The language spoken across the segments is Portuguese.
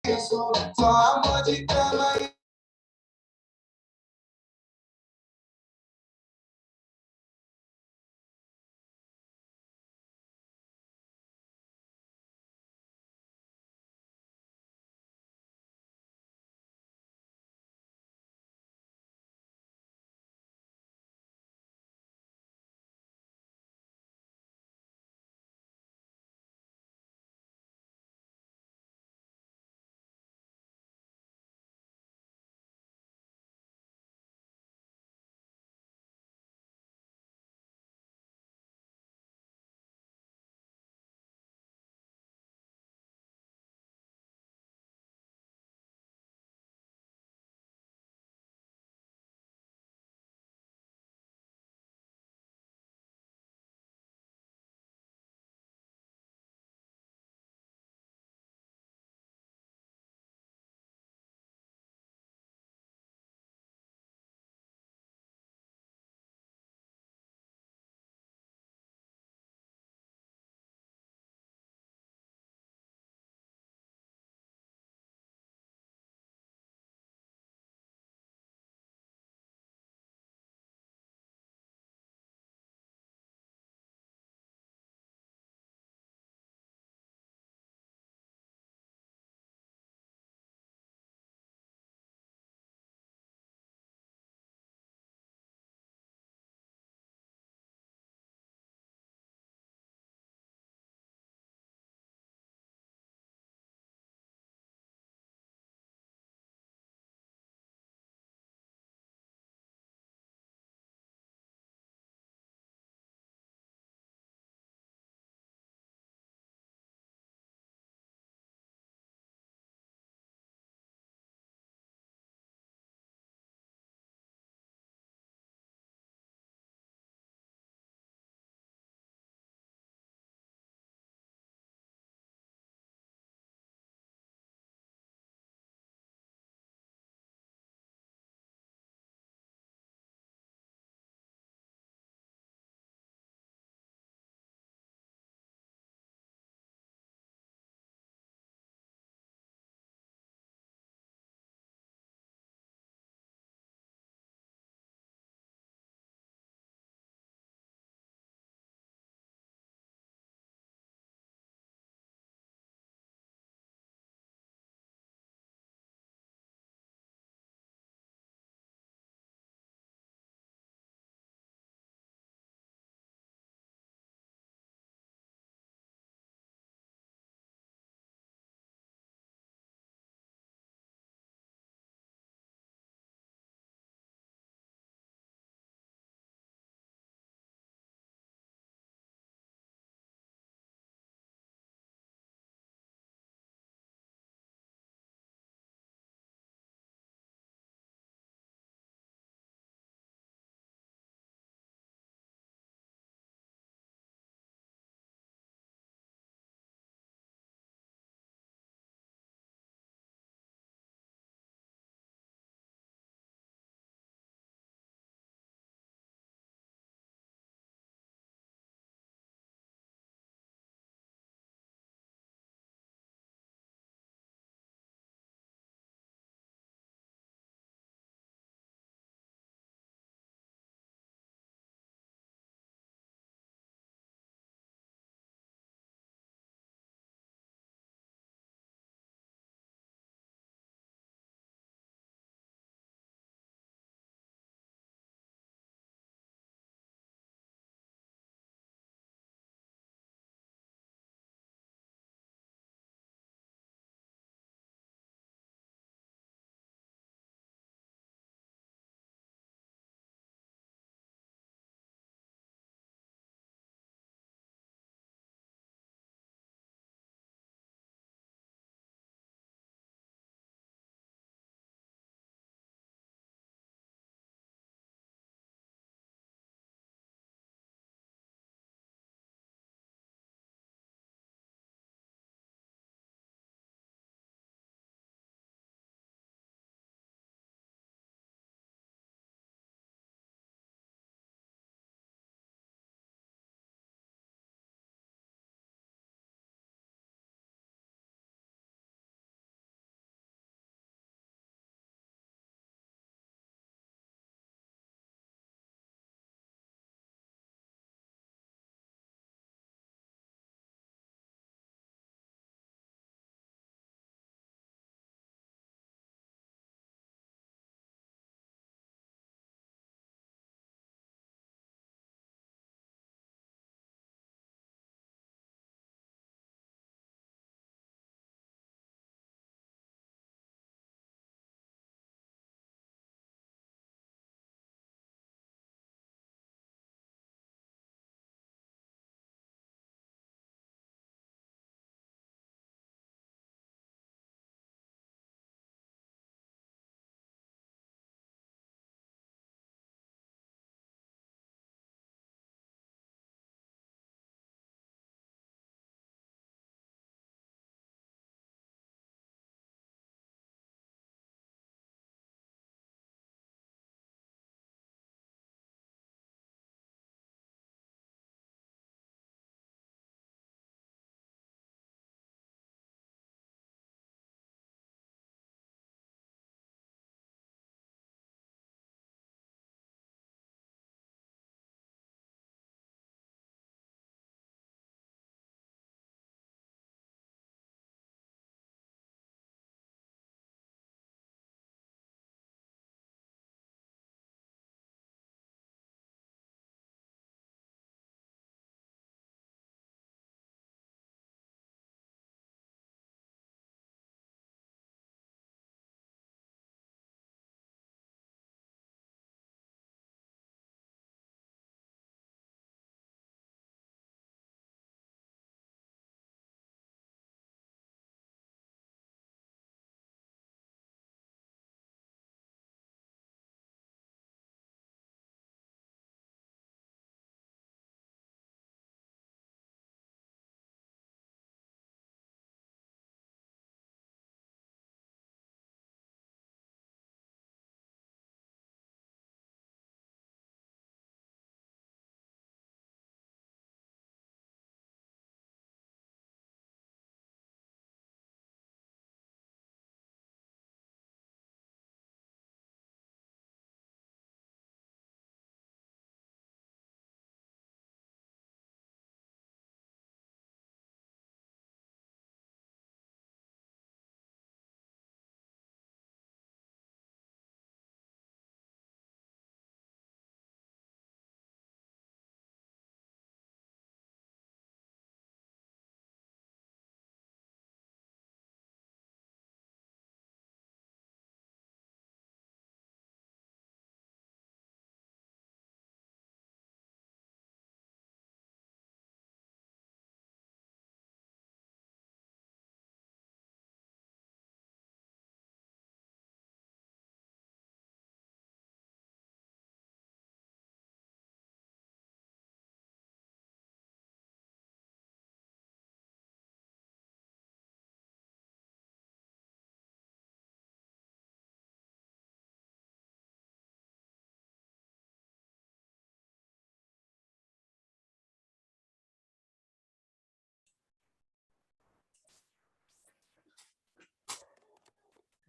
Só amor de cama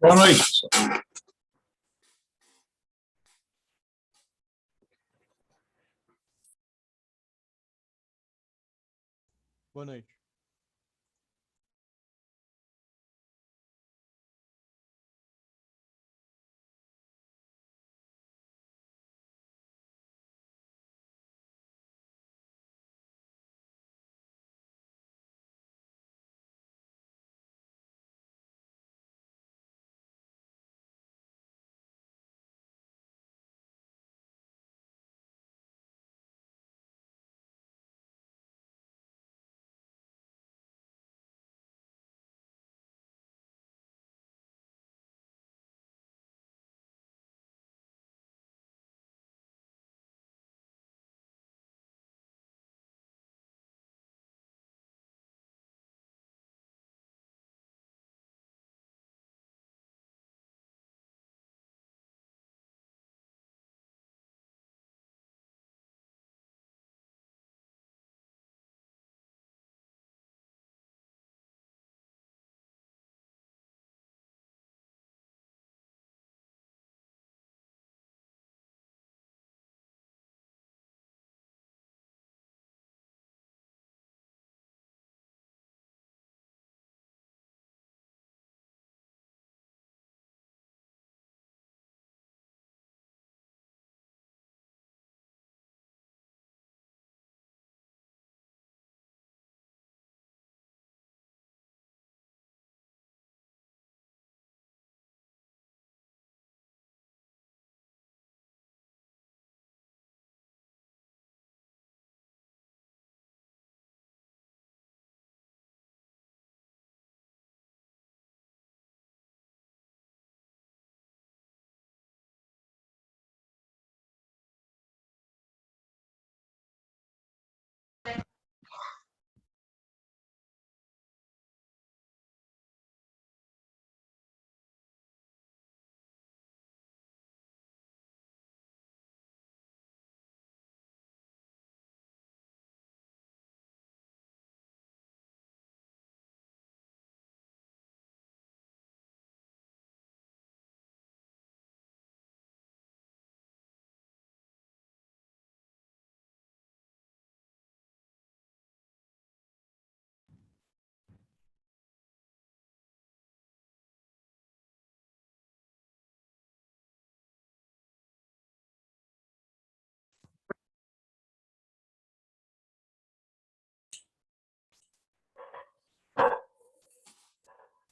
Boa noite. Boa noite.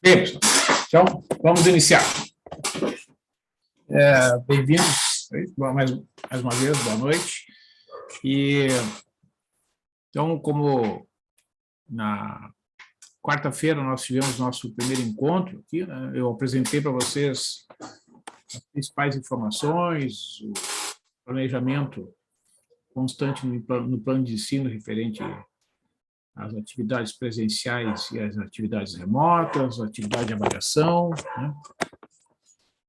Bem, pessoal, então vamos iniciar. Bem-vindos, mais uma vez, boa noite. Então, como na quarta-feira nós tivemos nosso primeiro encontro aqui, né, eu apresentei para vocês as principais informações, o planejamento constante no plano de ensino referente às atividades presenciais e às atividades remotas, atividade de avaliação, né?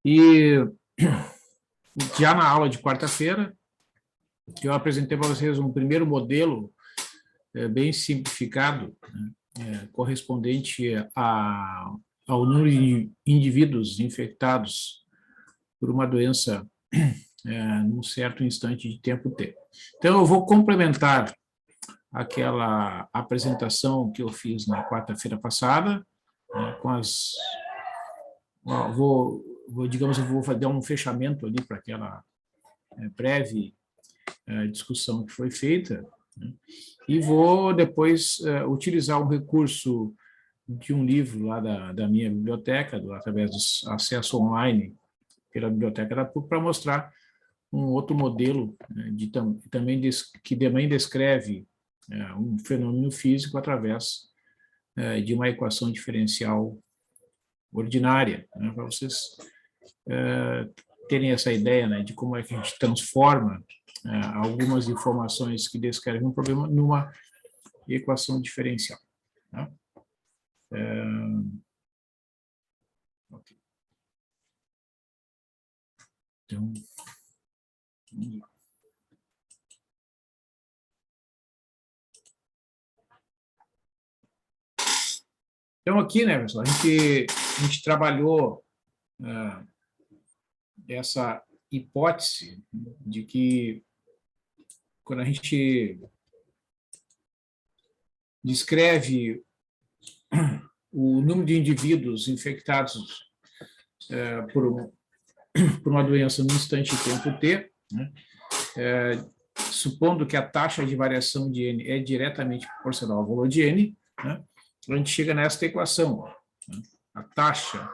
E já na aula de quarta-feira, eu apresentei para vocês um primeiro modelo bem simplificado, né, correspondente ao número de indivíduos infectados por uma doença num certo instante de tempo T. Então, eu vou complementar aquela apresentação que eu fiz na quarta-feira passada, né, com as... digamos, eu vou fazer um fechamento ali para aquela breve discussão que foi feita, né, e vou depois utilizar um recurso de um livro lá da minha biblioteca, através do acesso online pela biblioteca da PUC, para mostrar um outro modelo, né, que também descreve um fenômeno físico através de uma equação diferencial ordinária, né, para vocês terem essa ideia, né, de como é que a gente transforma algumas informações que descrevem um problema numa equação diferencial. Tá? Okay. Então, aqui, né, pessoal, a gente trabalhou essa hipótese de que, quando a gente descreve o número de indivíduos infectados por uma doença no instante de tempo t, né, supondo que a taxa de variação de n é diretamente proporcional ao valor de n, né, a gente chega nesta equação. Né, a taxa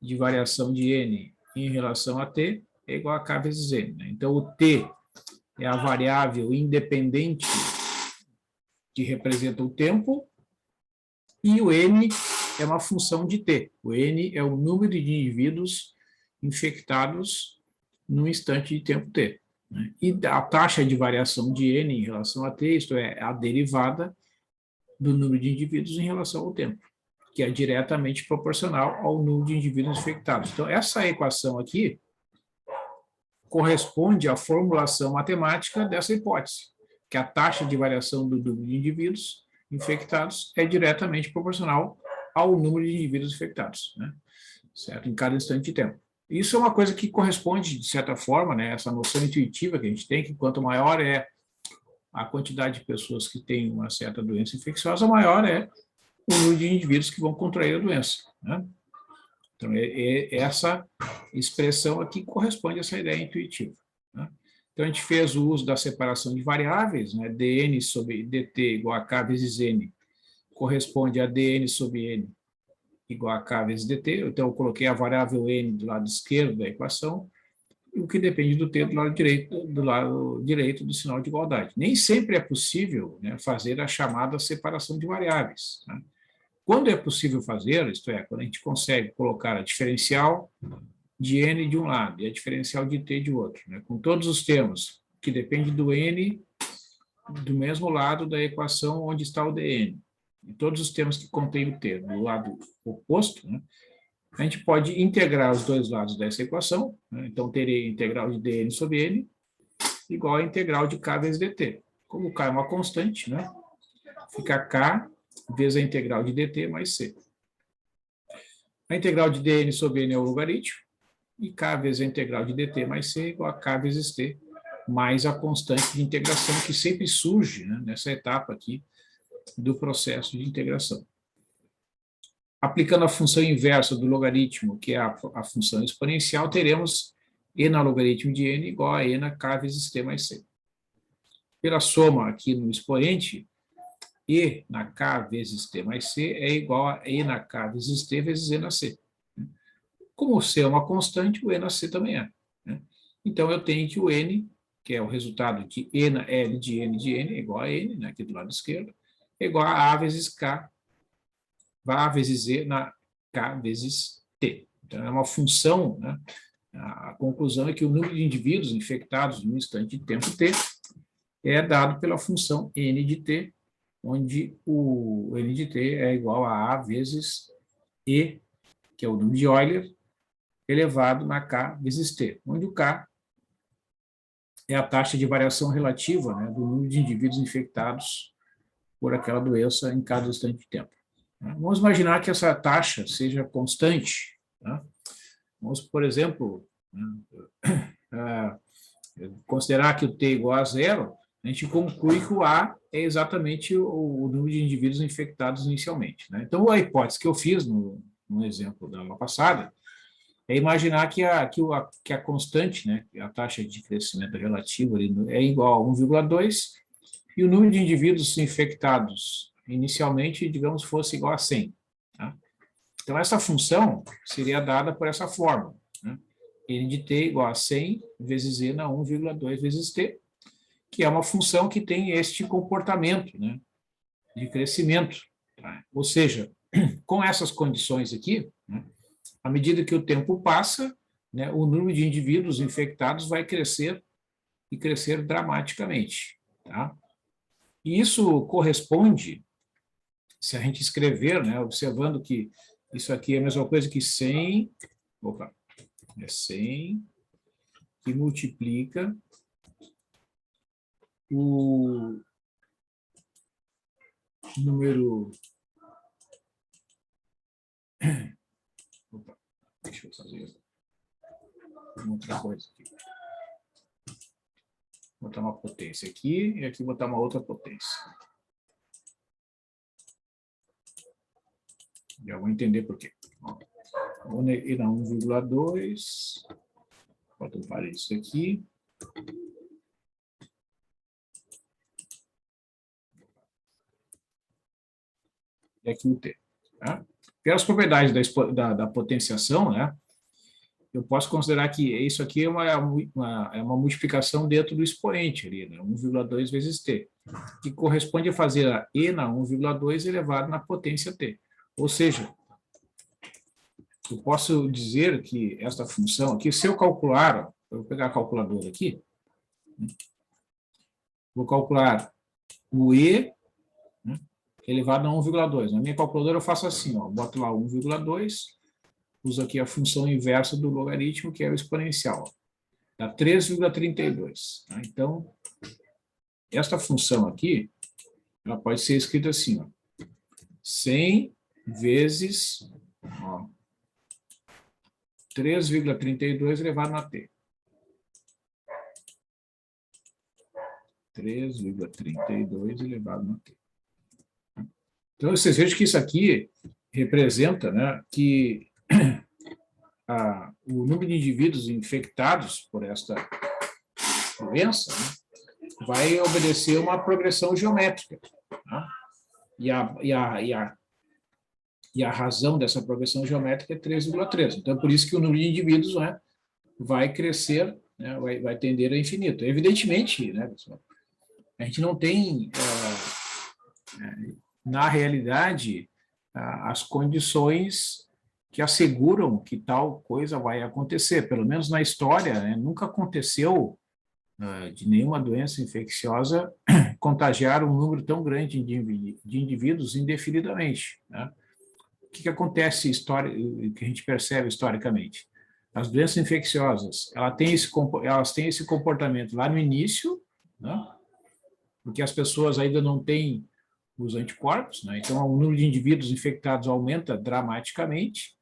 de variação de n em relação a t é igual a k vezes n. Né? Então, o t é a variável independente que representa o tempo, e o n é uma função de t. O n é o número de indivíduos infectados no instante de tempo t. Né? E a taxa de variação de n em relação a t, isto é, a derivada do número de indivíduos em relação ao tempo, que é diretamente proporcional ao número de indivíduos infectados. Então, essa equação aqui corresponde à formulação matemática dessa hipótese, que a taxa de variação do número de indivíduos infectados é diretamente proporcional ao número de indivíduos infectados, né? Certo? Em cada instante de tempo. Isso é uma coisa que corresponde, de certa forma, né, essa noção intuitiva que a gente tem, que quanto maior é a quantidade de pessoas que têm uma certa doença infecciosa, maior é o número de indivíduos que vão contrair a doença, né? Então, essa expressão aqui corresponde a essa ideia intuitiva, né? Então, a gente fez o uso da separação de variáveis, né? dn sobre dt igual a k vezes n, corresponde a dn sobre n igual a k vezes dt. Então, eu coloquei a variável n do lado esquerdo da equação, e o que depende do t do lado direito do sinal de igualdade. Nem sempre é possível, né, fazer a chamada separação de variáveis, né? Quando é possível fazer, isto é, quando a gente consegue colocar a diferencial de n de um lado e a diferencial de t de outro, né, com todos os termos que dependem do n do mesmo lado da equação onde está o dn, e todos os termos que contêm o t do lado oposto, né, a gente pode integrar os dois lados dessa equação, né, então terei a integral de dn sobre n igual a integral de k vezes dt. Como k é uma constante, né, fica k vezes a integral de dt mais c. A integral de dn sobre n é o logaritmo, e k vezes a integral de dt mais c igual a k vezes t, mais a constante de integração que sempre surge, né, nessa etapa aqui do processo de integração. Aplicando a função inversa do logaritmo, que é a função exponencial, teremos e na logaritmo de n igual a e na k vezes t mais c. Pela soma aqui no expoente, e na k vezes t mais c é igual a e na k vezes t vezes e na c. Como c é uma constante, o e na c também é, né? Então, eu tenho que o n, que é o resultado de e na L de n, igual a n, né, aqui do lado esquerdo, é igual a vezes k, a vezes e na k vezes t. Então, é uma função, né? A conclusão é que o número de indivíduos infectados no instante de tempo t é dado pela função n de t, onde o n de t é igual a vezes e, que é o número de Euler, elevado na k vezes t, onde o k é a taxa de variação relativa, né, do número de indivíduos infectados por aquela doença em cada instante de tempo. Vamos imaginar que essa taxa seja constante, né? Vamos, por exemplo, considerar que o t é igual a zero, a gente conclui que o A é exatamente o número de indivíduos infectados inicialmente, né? Então, a hipótese que eu fiz no exemplo da aula passada é imaginar que a constante, né, a taxa de crescimento relativo ali é igual a 1,2 e o número de indivíduos infectados inicialmente, digamos, fosse igual a 100. Tá? Então, essa função seria dada por essa fórmula, né? N de t igual a 100 vezes e na 1,2 vezes t, que é uma função que tem este comportamento, né, de crescimento. Tá? Ou seja, com essas condições aqui, né, à medida que o tempo passa, né, o número de indivíduos infectados vai crescer e crescer dramaticamente. Tá? E isso corresponde, se a gente escrever, né, observando que isso aqui é a mesma coisa que 100, é 100 que multiplica o número... Deixa eu fazer outra coisa aqui. Vou botar uma potência aqui e aqui botar uma outra potência. Já vou entender por quê. Vou ir na 1,2. Bota um parênteses aqui. E aqui o T. Tá? Pelas propriedades da potenciação, né? Eu posso considerar que isso aqui é uma multiplicação dentro do expoente ali, né? 1,2 vezes t, que corresponde a fazer a e na 1,2 elevado na potência t. Ou seja, eu posso dizer que esta função aqui, se eu calcular, eu vou pegar a calculadora aqui, vou calcular o e, né, elevado a 1,2. Na minha calculadora eu faço assim, ó, boto lá 1,2, uso aqui a função inversa do logaritmo, que é o exponencial. Dá 3,32. Tá? Então, esta função aqui, ela pode ser escrita assim, ó, 100 vezes 3,32 elevado na t. 3,32 elevado na t. Então, vocês vejam que isso aqui representa, né, que o número de indivíduos infectados por esta doença, né, vai obedecer uma progressão geométrica. Tá? E a razão dessa progressão geométrica é 3,3. Então, é por isso que o número de indivíduos, né, vai crescer, né, vai tender a infinito. Evidentemente, né, pessoal, a gente não tem, na realidade, as condições que asseguram que tal coisa vai acontecer. Pelo menos na história, né, nunca aconteceu de nenhuma doença infecciosa contagiar um número tão grande de indivíduos indefinidamente. Né? O que acontece, que a gente percebe historicamente? As doenças infecciosas, elas têm esse comportamento lá no início, né? Porque as pessoas ainda não têm os anticorpos, né? Então o número de indivíduos infectados aumenta dramaticamente,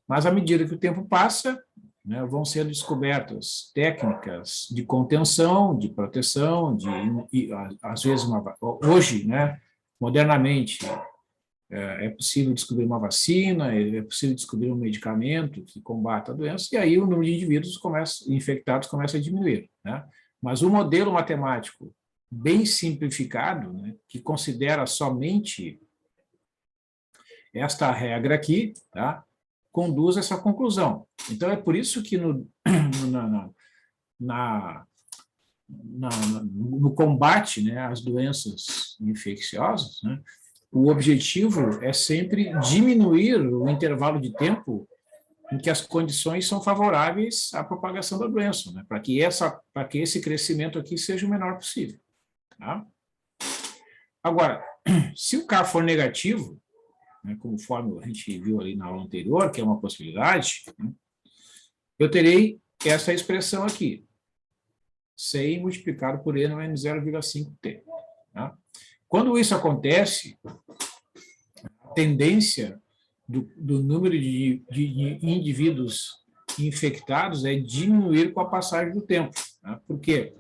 mas à medida que o tempo passa, né, vão sendo descobertas técnicas de contenção, de proteção, às vezes, hoje, né, modernamente, é possível descobrir uma vacina, é possível descobrir um medicamento que combata a doença, e aí o número de indivíduos infectados começa a diminuir. Né? Mas o modelo matemático bem simplificado, né, que considera somente esta regra aqui, tá, conduz a essa conclusão. Então, é por isso que no combate, né, às doenças infecciosas, né, o objetivo é sempre diminuir o intervalo de tempo em que as condições são favoráveis à propagação da doença, né, para que esse crescimento aqui seja o menor possível. Tá? Agora, se o K for negativo, né, conforme a gente viu ali na aula anterior, que é uma possibilidade, né, eu terei essa expressão aqui, 100 multiplicado por e no menos 0,5t. Tá? Quando isso acontece, a tendência do número de indivíduos infectados é diminuir com a passagem do tempo. Tá? Por quê?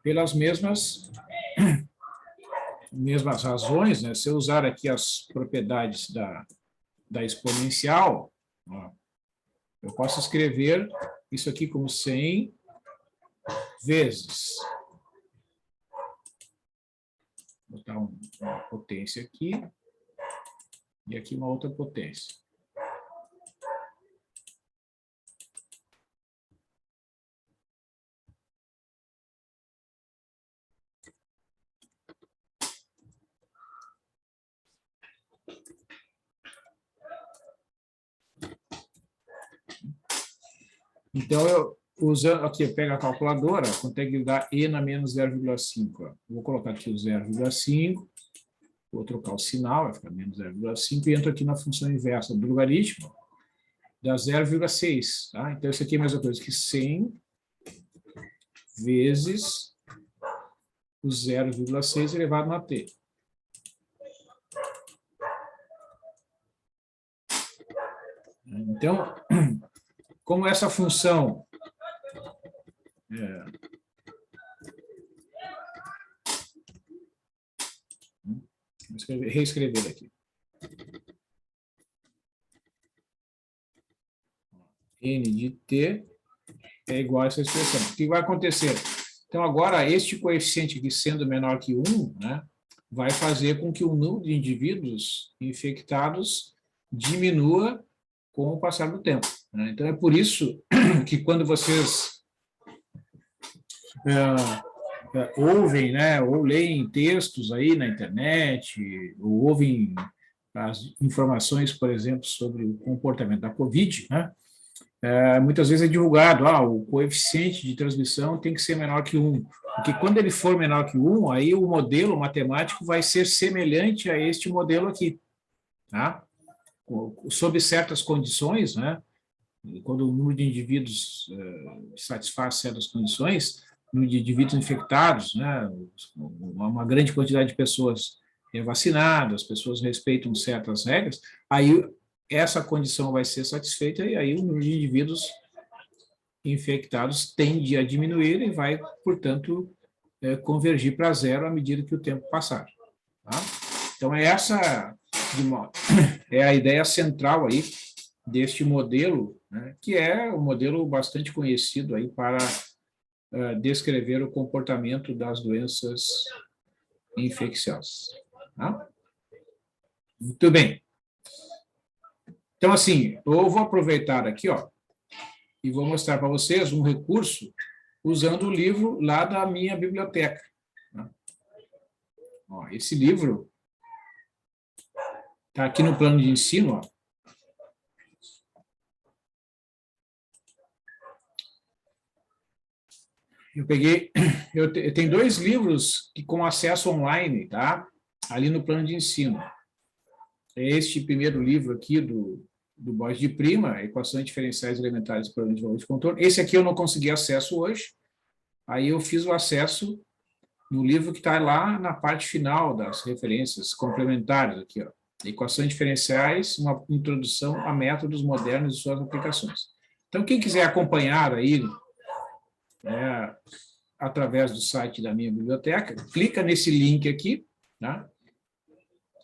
Pelas mesmas razões, né? Se eu usar aqui as propriedades da exponencial, ó, eu posso escrever isso aqui como 100 vezes. Vou botar uma potência aqui e aqui uma outra potência. Então, usando aqui, eu pego a calculadora, quanto é que dá e na menos 0,5. Vou colocar aqui o 0,5, vou trocar o sinal, vai ficar menos 0,5, e entro aqui na função inversa do logaritmo, dá 0,6. Tá? Então, isso aqui é a mesma coisa que 100 vezes o 0,6 elevado na t. Então, como essa função Vou reescrever aqui. N de T é igual a essa expressão. O que vai acontecer? Então, agora, este coeficiente aqui sendo menor que 1, né, vai fazer com que o número de indivíduos infectados diminua com o passar do tempo, né? Então, é por isso que quando vocês ouvem, né, ou leem textos aí na internet, ou ouvem as informações, por exemplo, sobre o comportamento da Covid, né, muitas vezes é divulgado, o coeficiente de transmissão tem que ser menor que 1, porque quando ele for menor que 1, aí o modelo matemático vai ser semelhante a este modelo aqui, tá? Sob certas condições, né? Quando o número de indivíduos satisfaz certas condições, o número de indivíduos infectados, né? Uma grande quantidade de pessoas é vacinada, as pessoas respeitam certas regras, aí essa condição vai ser satisfeita e aí o número de indivíduos infectados tende a diminuir e vai, portanto, convergir para zero à medida que o tempo passar. Tá? Então, essa é a ideia central aí deste modelo, né, que é um modelo bastante conhecido aí para descrever o comportamento das doenças infecciosas. Tá? Muito bem. Então, assim, eu vou aproveitar aqui, e vou mostrar para vocês um recurso usando o livro lá da minha biblioteca. Tá? Esse livro está aqui no plano de ensino. Eu tenho 2 livros com acesso online, tá? Ali no plano de ensino. Este primeiro livro aqui do Borges de Prima, Equações Diferenciais Elementares para de valor de contorno. Esse aqui eu não consegui acesso hoje, aí eu fiz o acesso no livro que está lá na parte final das referências complementares, aqui, Equações Diferenciais, uma introdução a métodos modernos e suas aplicações. Então, quem quiser acompanhar aí, através do site da minha biblioteca, clica nesse link aqui, tá?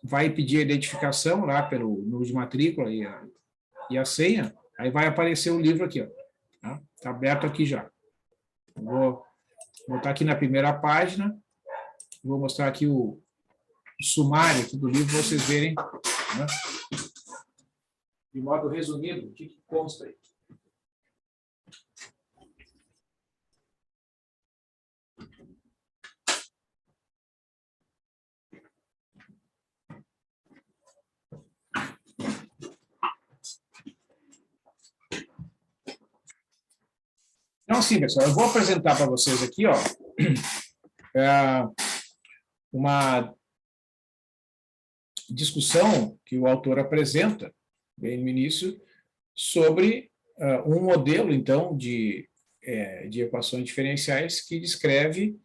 Vai pedir a identificação lá pelo número de matrícula e a senha, aí vai aparecer o livro aqui, tá? Está aberto aqui já. Vou botar aqui na primeira página, vou mostrar aqui o sumário aqui do livro, para vocês verem, né, de modo resumido, o que consta aí. Então, assim, pessoal, eu vou apresentar para vocês aqui, uma discussão que o autor apresenta, bem no início, sobre um modelo, então, de equações diferenciais que descreve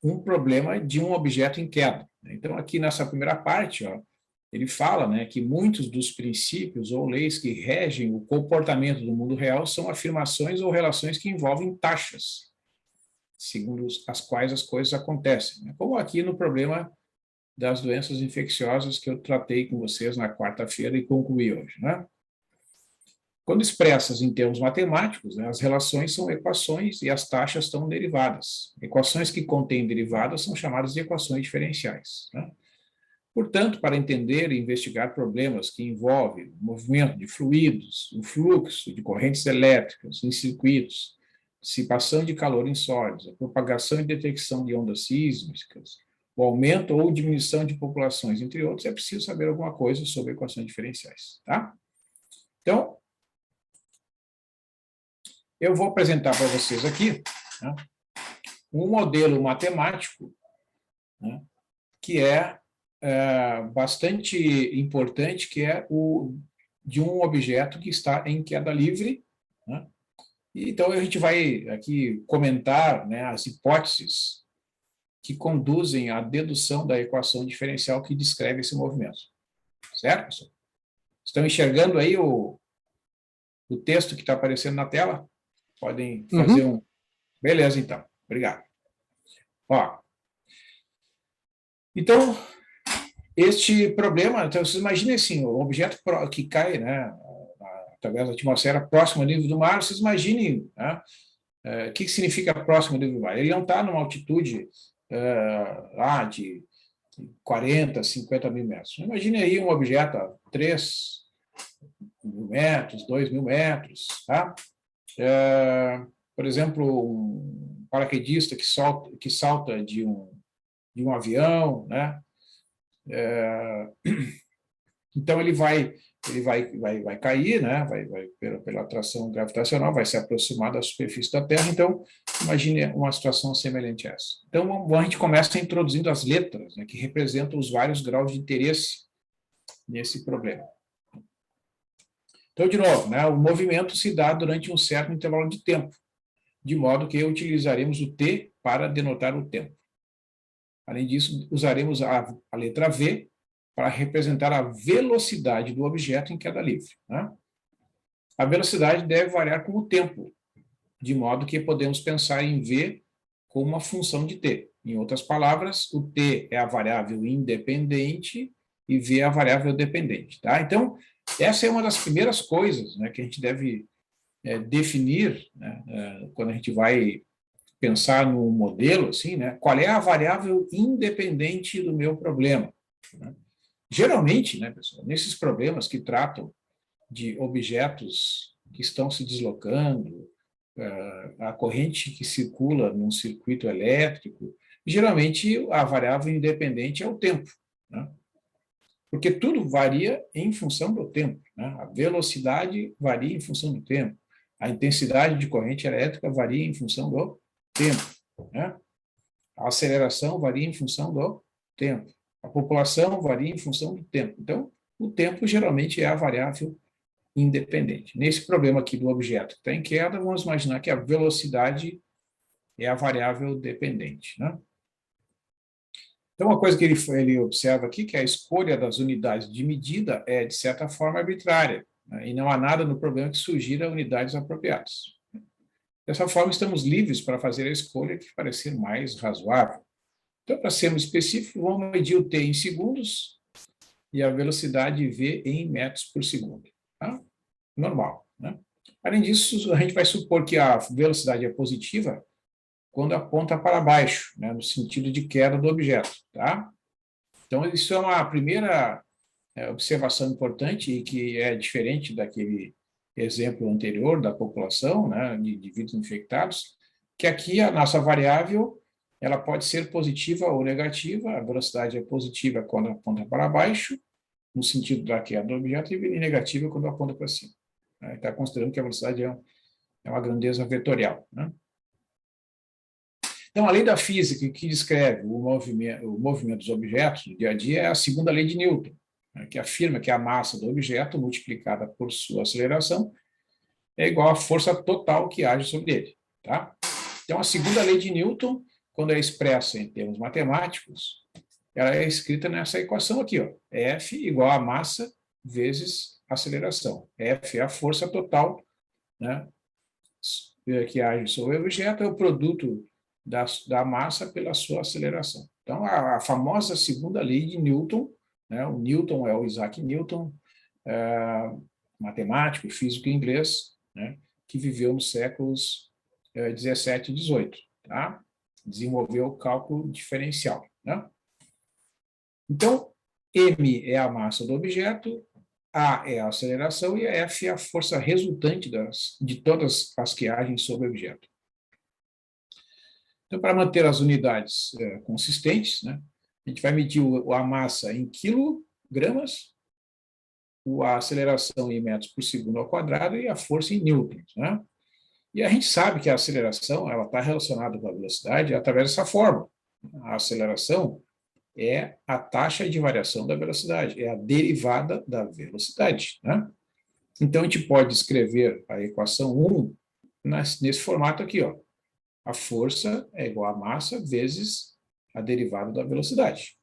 um problema de um objeto em queda. Então, aqui nessa primeira parte, ele fala, né, que muitos dos princípios ou leis que regem o comportamento do mundo real são afirmações ou relações que envolvem taxas, segundo as quais as coisas acontecem, né? Como aqui no problema das doenças infecciosas que eu tratei com vocês na quarta-feira e concluí hoje, né? Quando expressas em termos matemáticos, né, as relações são equações e as taxas estão derivadas. Equações que contêm derivadas são chamadas de equações diferenciais, né? Portanto, para entender e investigar problemas que envolvem o movimento de fluidos, o fluxo de correntes elétricas em circuitos, dissipação de calor em sólidos, a propagação e detecção de ondas sísmicas, o aumento ou diminuição de populações, entre outros, é preciso saber alguma coisa sobre equações diferenciais, tá? Então, eu vou apresentar para vocês aqui, né, um modelo matemático, né, que é bastante importante, que é o de um objeto que está em queda livre, né? Então, a gente vai aqui comentar, né, as hipóteses que conduzem à dedução da equação diferencial que descreve esse movimento. Certo, pessoal? Estão enxergando aí o texto que está aparecendo na tela? Podem fazer um... Beleza, então. Obrigado. Ó, então, este problema, então, vocês imaginem assim, o objeto que cai, né, através da atmosfera próximo ao nível do mar, vocês imaginem, né, o que significa próximo ao nível do mar? Ele não está numa altitude de 40, 50 mil metros. Imagine aí um objeto a 3 mil metros, 2 mil metros, tá? Por exemplo, um paraquedista que salta de um avião, né? Então ele vai cair, né? Vai pela atração gravitacional, vai se aproximar da superfície da Terra. Então, imagine uma situação semelhante a essa. Então, a gente começa introduzindo as letras, né, que representam os vários graus de interesse nesse problema. Então, de novo, né, o movimento se dá durante um certo intervalo de tempo, de modo que utilizaremos o t para denotar o tempo. Além disso, usaremos a letra v para representar a velocidade do objeto em queda livre, né? A velocidade deve variar com o tempo, de modo que podemos pensar em v como uma função de t. Em outras palavras, o t é a variável independente e v é a variável dependente, tá? Então, essa é uma das primeiras coisas, né, que a gente deve definir, né, quando a gente vai pensar no modelo, assim, né, qual é a variável independente do meu problema, né? Geralmente, né, pessoal, nesses problemas que tratam de objetos que estão se deslocando, a corrente que circula num circuito elétrico, geralmente a variável independente é o tempo, né? Porque tudo varia em função do tempo, né? A velocidade varia em função do tempo, a intensidade de corrente elétrica varia em função do tempo, né? A aceleração varia em função do tempo. A população varia em função do tempo. Então, o tempo geralmente é a variável independente. Nesse problema aqui do objeto que está em queda, vamos imaginar que a velocidade é a variável dependente, né? Então, uma coisa que ele observa aqui, que a escolha das unidades de medida é, de certa forma, arbitrária, né? E não há nada no problema que sugira unidades apropriadas. Dessa forma, estamos livres para fazer a escolha que parecer mais razoável. Então, para sermos específicos, vamos medir o t em segundos e a velocidade v em metros por segundo. Tá? Normal, né? Além disso, a gente vai supor que a velocidade é positiva quando aponta para baixo, né, no sentido de queda do objeto. Tá? Então, isso é uma primeira observação importante e que é diferente daquele exemplo anterior da população, né, de vírus infectados, que aqui a nossa variável ela pode ser positiva ou negativa. A velocidade é positiva quando aponta para baixo, no sentido da queda do objeto, e negativa quando aponta para cima. Está considerando que a velocidade é uma grandeza vetorial, né? Então, a lei da física que descreve o movimento dos objetos no dia a dia é a segunda lei de Newton, né, que afirma que a massa do objeto multiplicada por sua aceleração é igual à força total que age sobre ele. Tá? Então, a segunda lei de Newton, quando é expressa em termos matemáticos, ela é escrita nessa equação aqui, ó, F igual a massa vezes aceleração. F é a força total, né, que age sobre o objeto, é o produto da massa pela sua aceleração. Então, a famosa segunda lei de Newton, né, o Newton é o Isaac Newton, matemático, físico inglês, né, que viveu nos séculos 17 e 18, tá? Desenvolveu o cálculo diferencial, né? Então, m é a massa do objeto, a é a aceleração e a F é a força resultante de todas as que agem sobre o objeto. Então, para manter as unidades consistentes, né, a gente vai medir a massa em quilogramas, a aceleração em metros por segundo ao quadrado e a força em newtons, né? E a gente sabe que a aceleração ela está relacionada com a velocidade através dessa fórmula. A aceleração é a taxa de variação da velocidade, é a derivada da velocidade, né? Então, a gente pode escrever a equação 1 nesse formato aqui, ó. A força é igual à massa vezes a derivada da velocidade.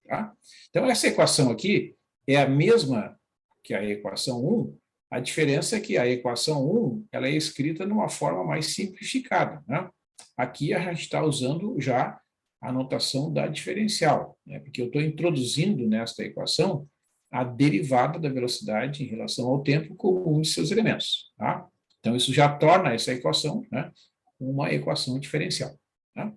Tá? Então, essa equação aqui é a mesma que a equação 1 A diferença é que a equação 1 ela é escrita de uma forma mais simplificada, né? Aqui a gente está usando já a notação da diferencial, né? Porque eu estou introduzindo nesta equação a derivada da velocidade em relação ao tempo como um de seus elementos, tá? Então, isso já torna essa equação, né, uma equação diferencial, tá?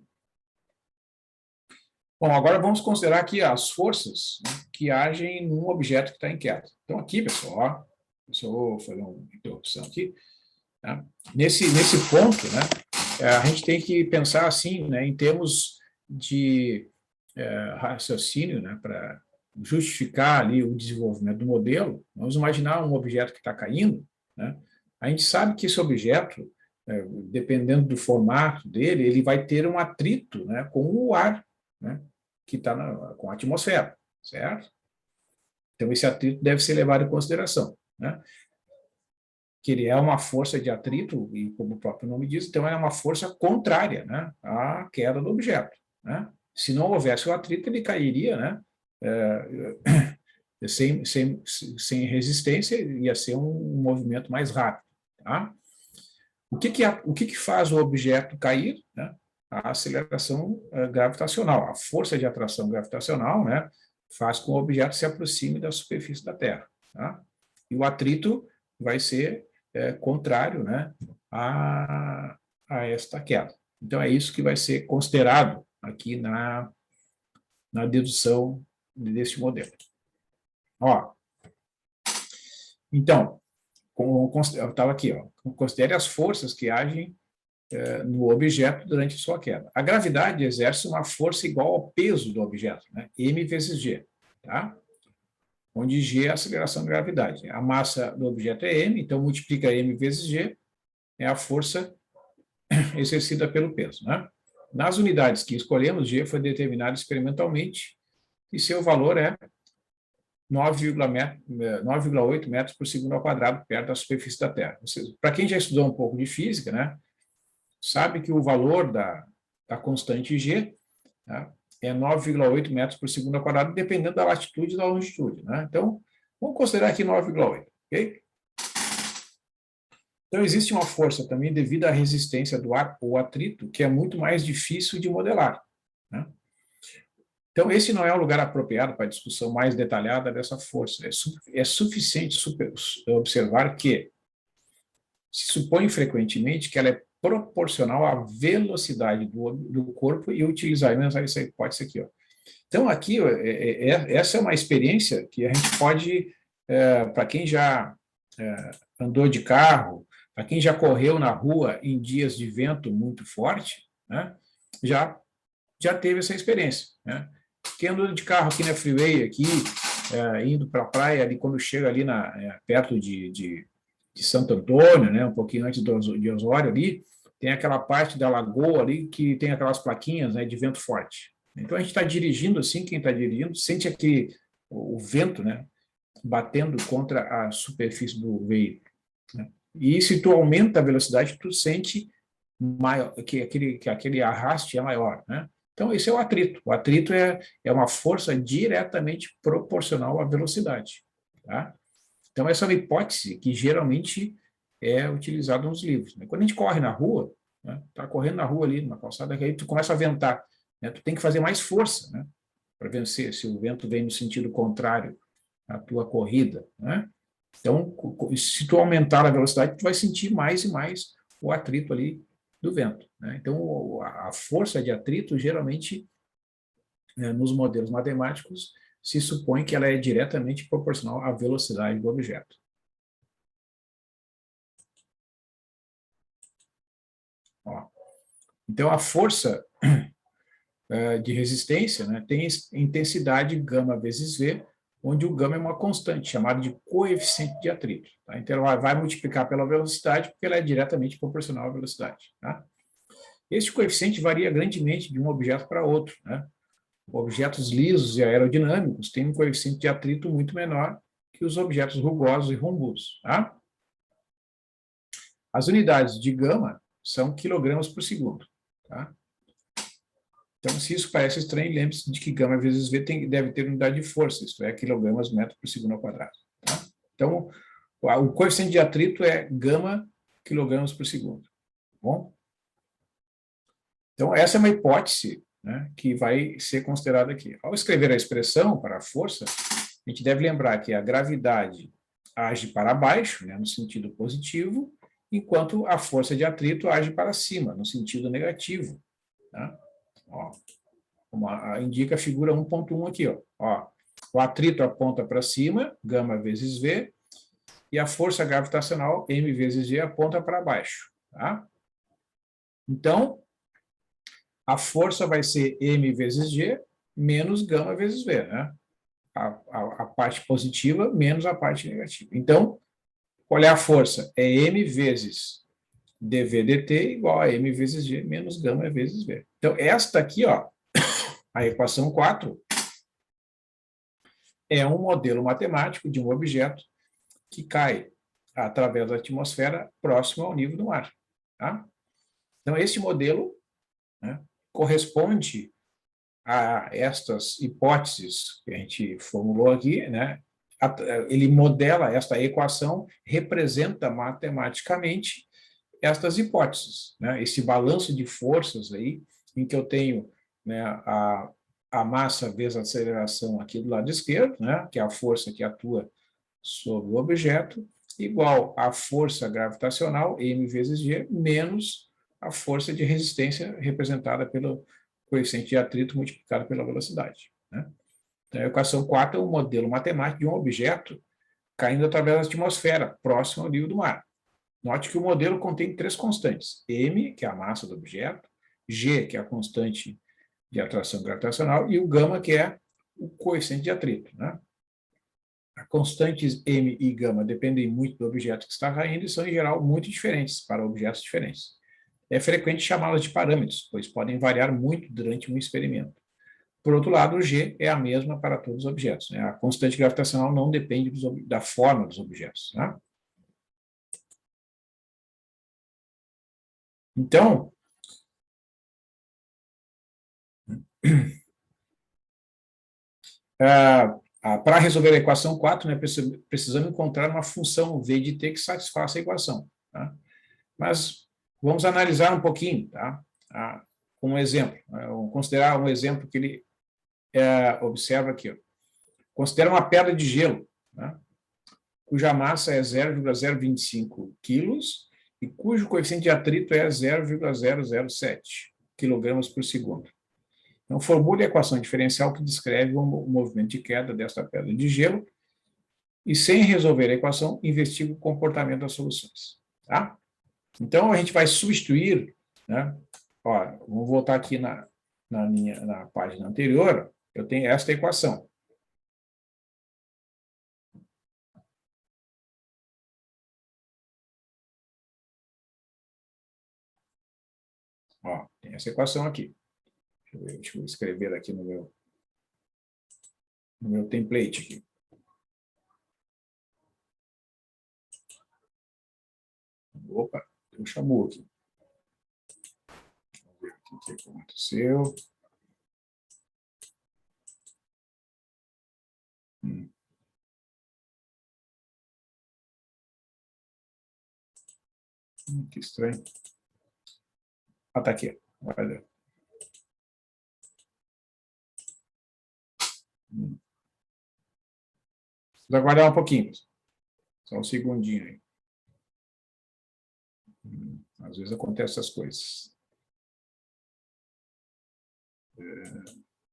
Bom, agora vamos considerar aqui as forças, né, que agem num objeto que está em queda. Então, aqui, pessoal, ó, eu só vou fazer uma interrupção aqui. Tá? Nesse ponto, né, a gente tem que pensar assim, né, em termos de raciocínio, né, para justificar ali o desenvolvimento do modelo. Vamos imaginar um objeto que está caindo, né? A gente sabe que esse objeto, dependendo do formato dele, ele vai ter um atrito, né, com o ar, né, que está com a atmosfera, certo? Então, esse atrito deve ser levado em consideração, né? Que ele é uma força de atrito, e como o próprio nome diz, então é uma força contrária, né, à queda do objeto, né? Se não houvesse o atrito, ele cairia, né, sem resistência, ia ser um movimento mais rápido, tá? O que faz o objeto cair, né? A aceleração gravitacional, a força de atração gravitacional, né, faz com que o objeto se aproxime da superfície da Terra, tá? E o atrito vai ser contrário, né, a esta queda. Então, é isso que vai ser considerado aqui na dedução deste modelo. Ó, então, eu estava aqui, ó, considere as forças que agem no objeto durante sua queda. A gravidade exerce uma força igual ao peso do objeto, né, m vezes g, tá? Onde g é a aceleração da gravidade. A massa do objeto é m, então multiplica m vezes g, é a força exercida pelo peso, né? Nas unidades que escolhemos, g foi determinado experimentalmente e seu valor é 9,8 metros por segundo ao quadrado, perto da superfície da Terra. Para quem já estudou um pouco de física, né, sabe que o valor da constante g, né, é 9,8 metros por segundo ao quadrado, dependendo da latitude e da longitude, né? Então, vamos considerar aqui 9,8, ok? Então, existe uma força também devido à resistência do ar ou atrito, que é muito mais difícil de modelar, né? Então, esse não é o lugar apropriado para a discussão mais detalhada dessa força. É suficiente observar que se supõe frequentemente que ela é proporcional à velocidade do corpo e utilizaremos essa hipótese aqui, ó. Então, aqui, essa é uma experiência que a gente pode, para quem já andou de carro, para quem já correu na rua em dias de vento muito forte, né, já teve essa experiência, né? Quem andou de carro aqui na freeway, aqui, indo para a praia, ali, quando chega ali perto de Santo Antônio, né, um pouquinho antes de Osório ali, tem aquela parte da lagoa ali que tem aquelas plaquinhas, né, de vento forte. Então, a gente está dirigindo assim, quem está dirigindo, sente o vento, né, batendo contra a superfície do veículo, né? E se tu aumenta a velocidade, tu sente maior, que aquele arraste é maior, né? Então, esse é o atrito. O atrito é uma força diretamente proporcional à velocidade, tá? Então, essa é uma hipótese que geralmente é utilizada nos livros, né? Quando a gente corre na rua, né, tá correndo na rua ali, numa calçada, aí tu começa a ventar, né? Tu tem que fazer mais força, né, para vencer, se o vento vem no sentido contrário à tua corrida, né? Então, se tu aumentar a velocidade, tu vai sentir mais e mais o atrito ali do vento, né? Então, a força de atrito, geralmente, nos modelos matemáticos, se supõe que ela é diretamente proporcional à velocidade do objeto. Ó. Então, a força de resistência, né, tem intensidade γ vezes V, onde o γ é uma constante, chamada de coeficiente de atrito, tá? Então, ela vai multiplicar pela velocidade, porque ela é diretamente proporcional à velocidade, tá? Este coeficiente varia grandemente de um objeto para outro, né? Objetos lisos e aerodinâmicos têm um coeficiente de atrito muito menor que os objetos rugosos e rombudos, tá? As unidades de γ são quilogramas por segundo, tá? Então, se isso parece estranho, lembre-se de que γ vezes V deve ter unidade de força, isto é, quilogramas metro por segundo ao quadrado, tá? Então, O coeficiente de atrito é gama quilogramas por segundo. Tá bom? Então, essa é uma hipótese, né, que vai ser considerada aqui. Ao escrever a expressão para a força, a gente deve lembrar que a gravidade age para baixo, né, no sentido positivo, enquanto a força de atrito age para cima, no sentido negativo. Tá? Ó, indica a figura 1.1 aqui. Ó. O atrito aponta para cima, gama vezes V, e a força gravitacional, m vezes G, aponta para baixo. Tá? Então, a força vai ser m vezes G menos gama vezes V, né? A parte positiva menos a parte negativa. Então, qual é a força? É m vezes dV dt igual a m vezes G menos gama vezes V. Então, esta aqui, ó, a equação 4, é um modelo matemático de um objeto que cai através da atmosfera próximo ao nível do mar. Tá? Então, esse modelo, né, corresponde a estas hipóteses que a gente formulou aqui, né? Ele modela esta equação, representa matematicamente estas hipóteses, né? Esse balanço de forças aí, em que eu tenho, né, a massa vezes a aceleração aqui do lado esquerdo, né, que é a força que atua sobre o objeto, igual à força gravitacional, m vezes g, menos a força de resistência representada pelo coeficiente de atrito multiplicado pela velocidade. Né? Então, a equação 4 é um modelo matemático de um objeto caindo através da atmosfera, próximo ao nível do mar. Note que o modelo contém 3 constantes: m, que é a massa do objeto, g, que é a constante de atração gravitacional, e o gama, que é o coeficiente de atrito. Né? As constantes m e gama dependem muito do objeto que está caindo e são, em geral, muito diferentes para objetos diferentes. É frequente chamá-las de parâmetros, pois podem variar muito durante um experimento. Por outro lado, o G é a mesma para todos os objetos. Né? A constante gravitacional não depende da forma dos objetos. Né? Então, para resolver a equação 4, né, precisamos encontrar uma função v de t que satisfaça a equação. Tá? Mas vamos analisar um pouquinho, tá? Com um exemplo. Vamos considerar um exemplo que ele observa aqui. Ó. Considera uma pedra de gelo, né, cuja massa é 0,025 quilos e cujo coeficiente de atrito é 0,007 quilogramas por segundo. Então, formule a equação diferencial que descreve o movimento de queda desta pedra de gelo e, sem resolver a equação, investigue o comportamento das soluções. Tá? Então, a gente vai substituir, né? Ó, vamos voltar aqui na página anterior, eu tenho esta equação. Ó, tem essa equação aqui. Deixa eu escrever aqui no meu template aqui. Opa, tem um chamu aqui. Vamos ver o que aconteceu. Que estranho. Ah, tá aqui. Olha. Vamos aguardar um pouquinho. Só um segundinho aí. Às vezes acontecem essas coisas.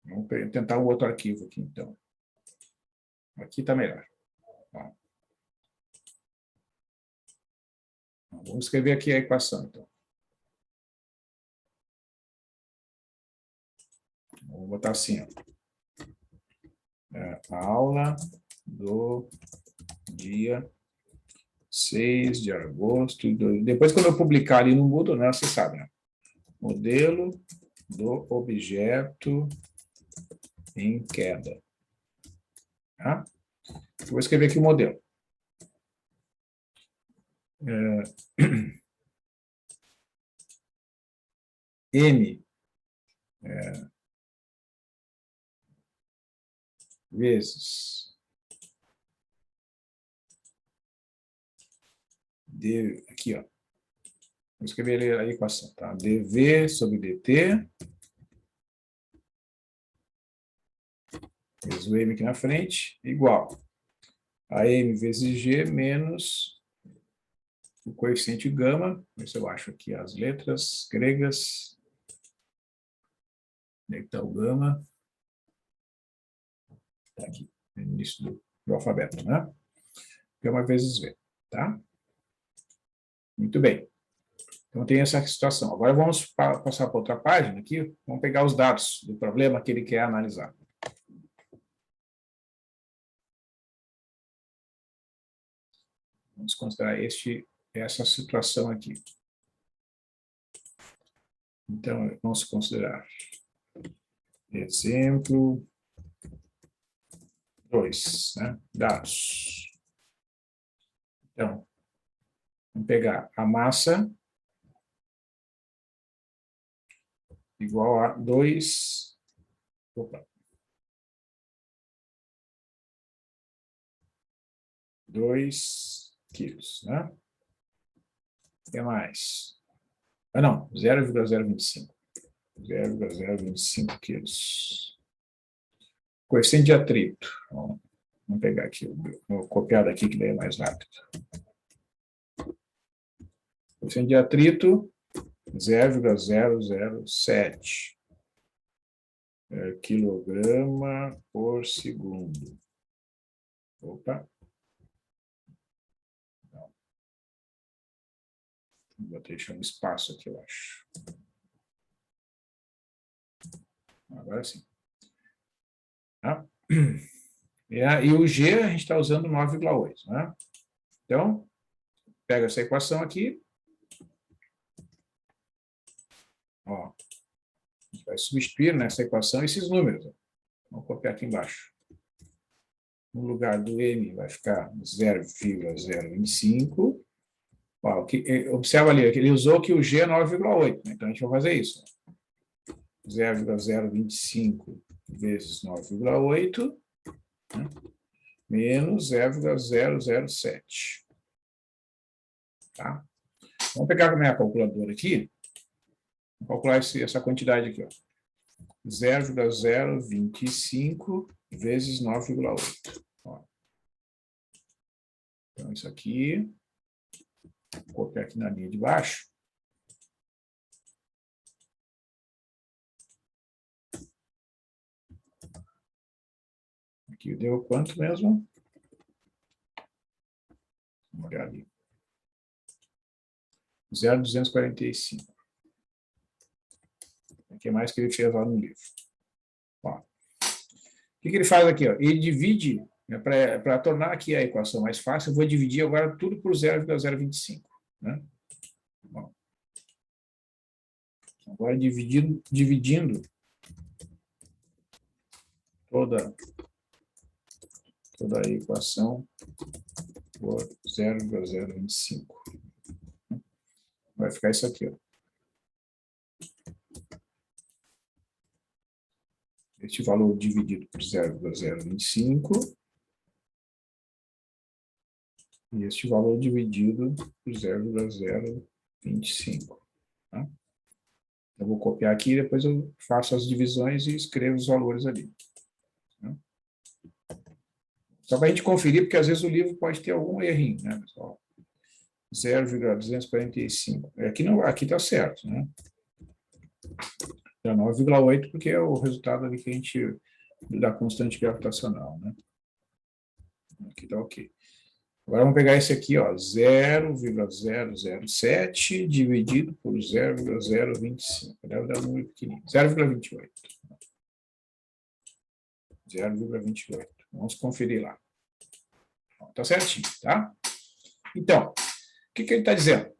Vamos tentar um outro arquivo aqui, então. Aqui está melhor. Tá. Vamos escrever aqui a equação, então. Vou botar assim, ó. A aula do dia 6 de agosto. Depois, quando eu publicar ali no Moodle, né, você sabe, né? Modelo do objeto em queda. Tá? Vou escrever aqui o modelo. M vezes aqui, ó. Vou escrever a equação, tá? dv sobre dt, vezes o m aqui na frente, igual a m vezes g menos o coeficiente gama. Ver se eu acho aqui as letras gregas. Onde é que está o gama? Está aqui, no início do alfabeto, né? Gama vezes v, tá? Muito bem. Então, tem essa situação. Agora, vamos passar para outra página aqui. Vamos pegar os dados do problema que ele quer analisar. Vamos considerar essa situação aqui. Então, vamos considerar exemplo 2, né? Dados. Então, vamos pegar a massa igual a 2 quilos, né? O que mais? Ah, não, 0,025. 0,025 quilos. Coeficiente de atrito. Vamos pegar aqui, vou copiar daqui que daí é mais rápido. Coeficiente de atrito, 0,007 quilograma por segundo. Opa. Vou deixar um espaço aqui, eu acho. Agora sim. Tá? E o G, a gente está usando 9,8, né? Então, pega essa equação aqui. Ó, a gente vai substituir nessa equação esses números. Vamos copiar aqui embaixo. No lugar do M vai ficar 0,025. Observa ali, ele usou que o G é 9,8, né? Então a gente vai fazer isso. 0,025 vezes 9,8, né? Menos 0,007. Tá? Vamos pegar a minha calculadora aqui. Vou calcular essa quantidade aqui, ó. 0,025 vezes 9,8. Então, isso aqui, vou copiar aqui na linha de baixo. Aqui deu quanto mesmo? Vamos olhar ali. 0,245. Aqui é mais que ele fez lá no livro. Ó. O que ele faz aqui? Ó? Ele divide, né, para tornar aqui a equação mais fácil, eu vou dividir agora tudo por 0,025. Né? Bom. Agora, dividindo toda a equação por 0,025. Vai ficar isso aqui, ó. Este valor dividido por 0,025 e este valor dividido por 0,025. Tá? Eu vou copiar aqui, depois eu faço as divisões e escrevo os valores ali. Tá? Só para a gente conferir, porque às vezes o livro pode ter algum errinho, né, pessoal? 0,245. Aqui está certo, né? É 9,8, porque é o resultado ali que a gente da constante gravitacional, né? Aqui está ok. Agora vamos pegar esse aqui, ó, 0,007 dividido por 0,025. Deve dar um número pequenininho. 0,28. 0,28. Vamos conferir lá. Está certinho, tá? Então, o que ele está dizendo?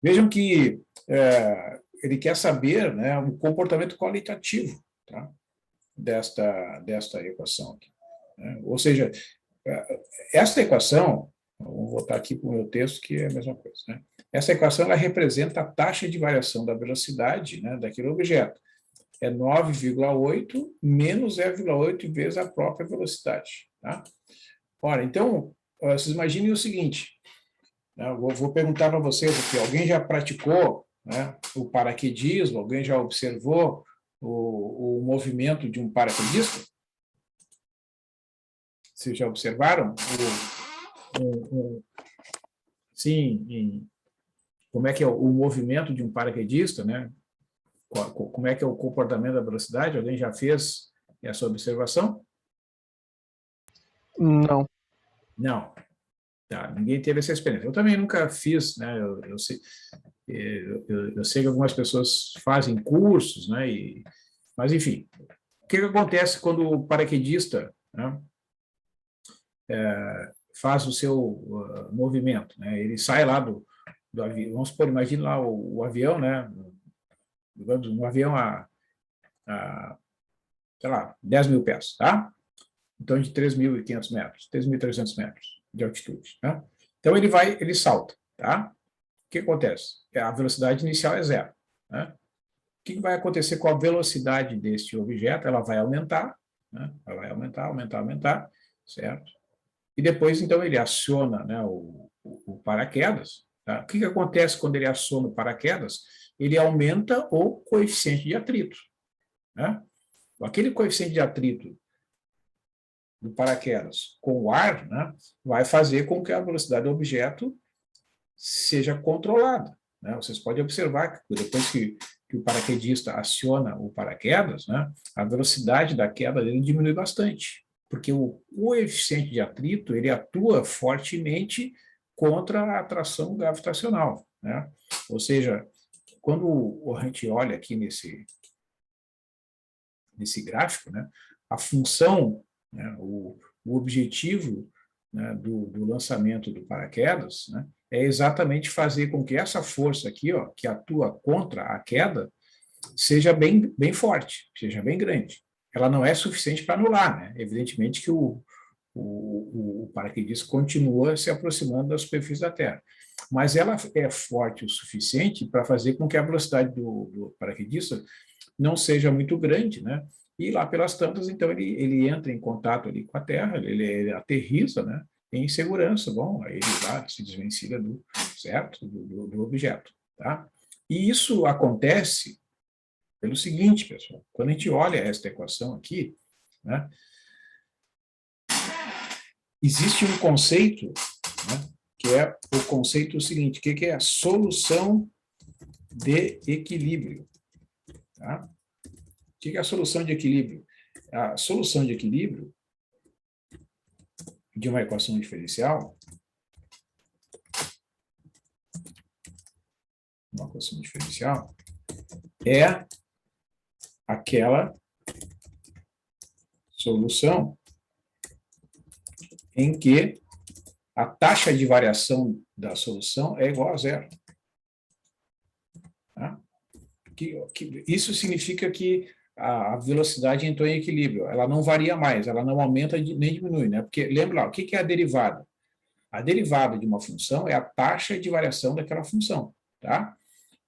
Vejam que ele quer saber, né, o comportamento qualitativo, tá, desta equação aqui. Né? Ou seja, esta equação, vou voltar aqui para o meu texto, que é a mesma coisa. Né? Essa equação ela representa a taxa de variação da velocidade, né, daquele objeto. É 9,8 menos 0,8 vezes a própria velocidade. Tá? Ora, então, vocês imaginem o seguinte, né, eu vou perguntar para vocês aqui, alguém já praticou, né, o paraquedismo? Alguém já observou o movimento de um paraquedista? Vocês já observaram? Sim, como é que é o movimento de um paraquedista, né? Como é que é o comportamento da velocidade? Alguém já fez essa observação? Não. Não. Tá, ninguém teve essa experiência. Eu também nunca fiz, né? Eu sei que algumas pessoas fazem cursos, né? Mas, enfim, o que acontece quando o paraquedista, né, faz o seu movimento, né? Ele sai lá do avião, vamos supor, imagine lá o avião, né? Um avião sei lá, 10 mil pés, tá? Então, de 3.500 metros, 3.300 metros de altitude, né? Então, ele salta, tá? O que acontece? A velocidade inicial é zero, né? O que vai acontecer com a velocidade deste objeto? Ela vai aumentar, né? Ela vai aumentar, certo? E depois, então, ele aciona, né, o paraquedas. Tá? O que acontece quando ele aciona o paraquedas? Ele aumenta o coeficiente de atrito, né? Aquele coeficiente de atrito do paraquedas com o ar, né, vai fazer com que a velocidade do objeto seja controlada, né? Vocês podem observar que depois que o paraquedista aciona o paraquedas, né, a velocidade da queda dele diminui bastante, porque o coeficiente de atrito ele atua fortemente contra a atração gravitacional, né? Ou seja, quando a gente olha aqui nesse gráfico, né, a função, né, o objetivo, né, do lançamento do paraquedas, né, é exatamente fazer com que essa força aqui, ó, que atua contra a queda, seja bem forte, seja bem grande. Ela não é suficiente para anular, né? Evidentemente que o paraquedista continua se aproximando da superfície da Terra, mas ela é forte o suficiente para fazer com que a velocidade do paraquedista não seja muito grande, né? E lá pelas tantas, então, ele entra em contato ali com a Terra, ele aterriza, né, em segurança, bom, aí ele lá se desvencilha do objeto, tá? E isso acontece pelo seguinte, pessoal, quando a gente olha esta equação aqui, né, existe um conceito, né, que é o conceito seguinte, que é a solução de equilíbrio, tá? O que é a solução de equilíbrio? A solução de equilíbrio de uma equação diferencial, é aquela solução em que a taxa de variação da solução é igual a zero. Tá? Isso significa que a velocidade entrou em equilíbrio, ela não varia mais, ela não aumenta nem diminui, né? Porque lembra lá, o que é a derivada? A derivada de uma função é a taxa de variação daquela função, tá?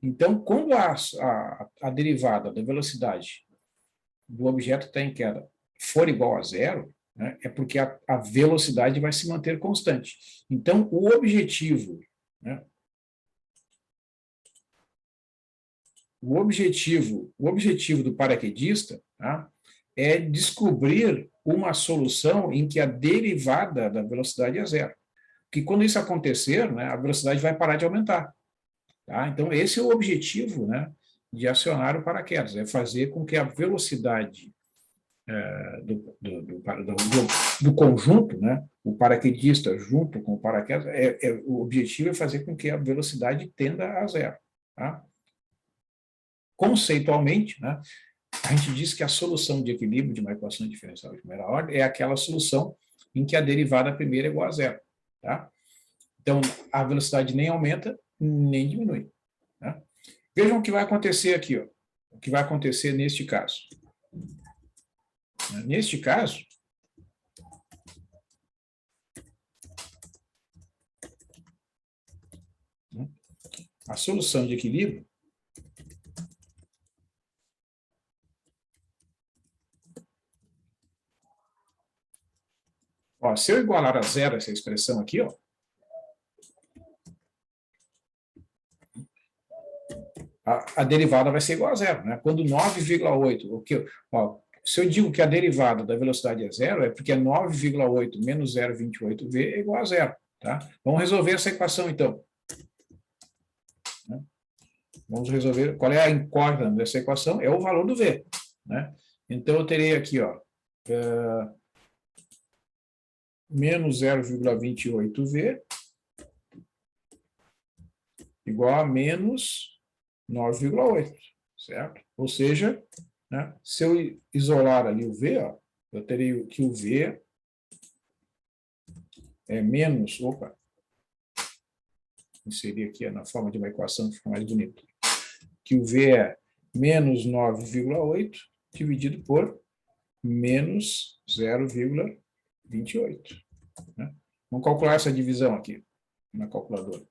Então, quando a derivada da velocidade do objeto que está em queda for igual a zero, né, é porque a velocidade vai se manter constante. Então, o objetivo, né, o objetivo do paraquedista, tá, é descobrir uma solução em que a derivada da velocidade é zero. Porque quando isso acontecer, né, a velocidade vai parar de aumentar. Tá? Então, esse é o objetivo, né, de acionar o paraquedas, é fazer com que a velocidade do conjunto, né, o paraquedista junto com o paraquedas, o objetivo é fazer com que a velocidade tenda a zero. Tá? Conceitualmente, né, a gente diz que a solução de equilíbrio de uma equação diferencial de primeira ordem é aquela solução em que a derivada primeira é igual a zero. Tá? Então, a velocidade nem aumenta, nem diminui. Tá? Vejam o que vai acontecer aqui, ó, o que vai acontecer neste caso. Neste caso, a solução de equilíbrio Ó, se eu igualar a zero essa expressão aqui, ó, a derivada vai ser igual a zero, né? Quando 9,8, o que, ó, se eu digo que a derivada da velocidade é zero, é porque 9,8 menos 0,28v é igual a zero, tá? Vamos resolver essa equação, então. Vamos resolver qual é a incógnita dessa equação, é o valor do v, né? Então, eu terei aqui, ó, menos 0,28v igual a menos 9,8, certo? Ou seja, né, se eu isolar ali o v, ó, eu terei que o v é menos, inserir aqui na forma de uma equação que fica mais bonito, que o v é menos 9,8 dividido por menos 0,28. Né? Vamos calcular essa divisão aqui na calculadora.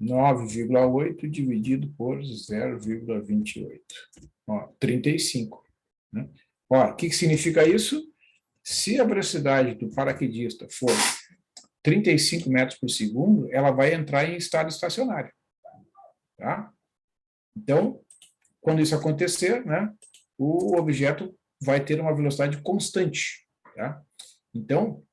9,8 dividido por 0,28. 35. Né? O que significa isso? Se a velocidade do paraquedista for 35 metros por segundo, ela vai entrar em estado estacionário. Tá? Então, quando isso acontecer, né, o objeto vai ter uma velocidade constante. Tá? Então,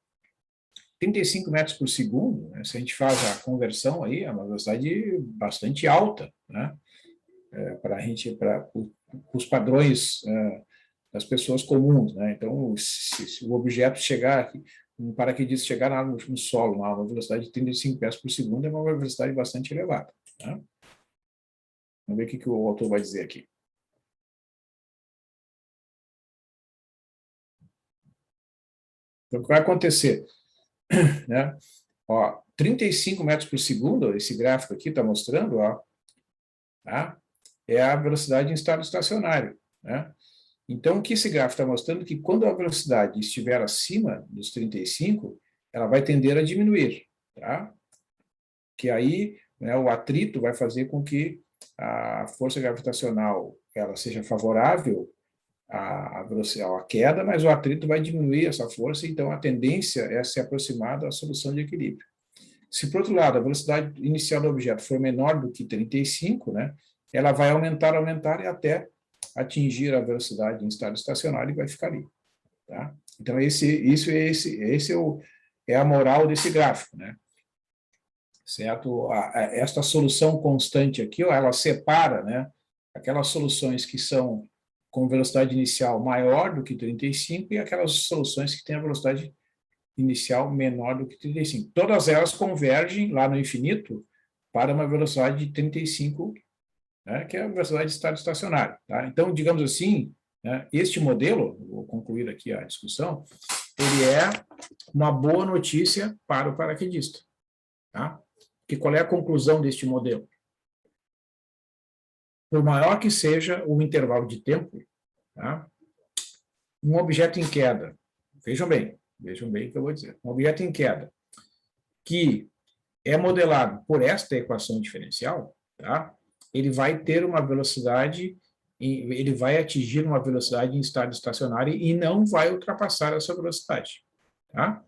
35 metros por segundo, né, se a gente faz a conversão aí, é uma velocidade bastante alta, né, para os padrões das pessoas comuns, né? Então, se o objeto chegar aqui, um paraquedista chegar lá no solo, a uma velocidade de 35 metros por segundo, é uma velocidade bastante elevada. Tá? Vamos ver o que o autor vai dizer aqui. Então, o que vai acontecer? Né? 35 metros por segundo, esse gráfico aqui está mostrando, tá? É a velocidade em estado estacionário. Né? Então, o que esse gráfico está mostrando é que quando a velocidade estiver acima dos 35, ela vai tender a diminuir. Tá? Que aí, né, o atrito vai fazer com que a força gravitacional ela seja favorável à velocidade, à queda, mas o atrito vai diminuir essa força, então a tendência é se aproximar da solução de equilíbrio. Se, por outro lado, a velocidade inicial do objeto for menor do que 35, né, ela vai aumentar e até atingir a velocidade em estado estacionário e vai ficar ali. Tá? Então, é a moral desse gráfico, né? Certo? Esta solução constante aqui, ela separa, né, aquelas soluções que são com velocidade inicial maior do que 35 e aquelas soluções que têm a velocidade inicial menor do que 35. Todas elas convergem lá no infinito para uma velocidade de 35, né, que é a velocidade de estado estacionário. Tá? Então, digamos assim, né, este modelo, vou concluir aqui a discussão, ele é uma boa notícia para o paraquedista. Tá? Que qual é a conclusão deste modelo? Por maior que seja o intervalo de tempo, tá? Um objeto em queda, vejam bem o que eu vou dizer, um objeto em queda que é modelado por esta equação diferencial, tá? Ele vai ter uma velocidade, ele vai atingir uma velocidade em estado estacionário e não vai ultrapassar essa velocidade. Tá?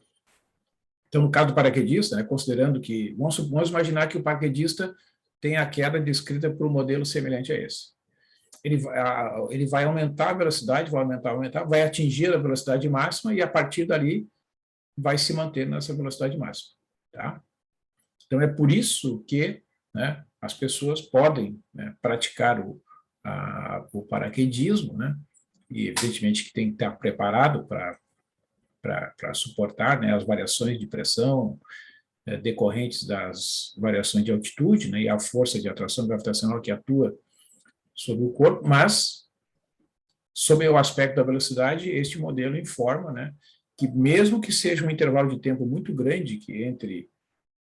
Então, no caso do paraquedista, né, considerando que, vamos imaginar que o paraquedista tem a queda descrita por um modelo semelhante a esse. Ele vai aumentar a velocidade, vai aumentar, vai atingir a velocidade máxima e, a partir dali, vai se manter nessa velocidade máxima. Tá? Então, é por isso que, né, as pessoas podem, né, praticar o paraquedismo, né, e, evidentemente, que tem que estar preparado para suportar, né, as variações de pressão decorrentes das variações de altitude, né, e a força de atração gravitacional que atua sobre o corpo, mas, sob o aspecto da velocidade, este modelo informa, né, que mesmo que seja um intervalo de tempo muito grande que entre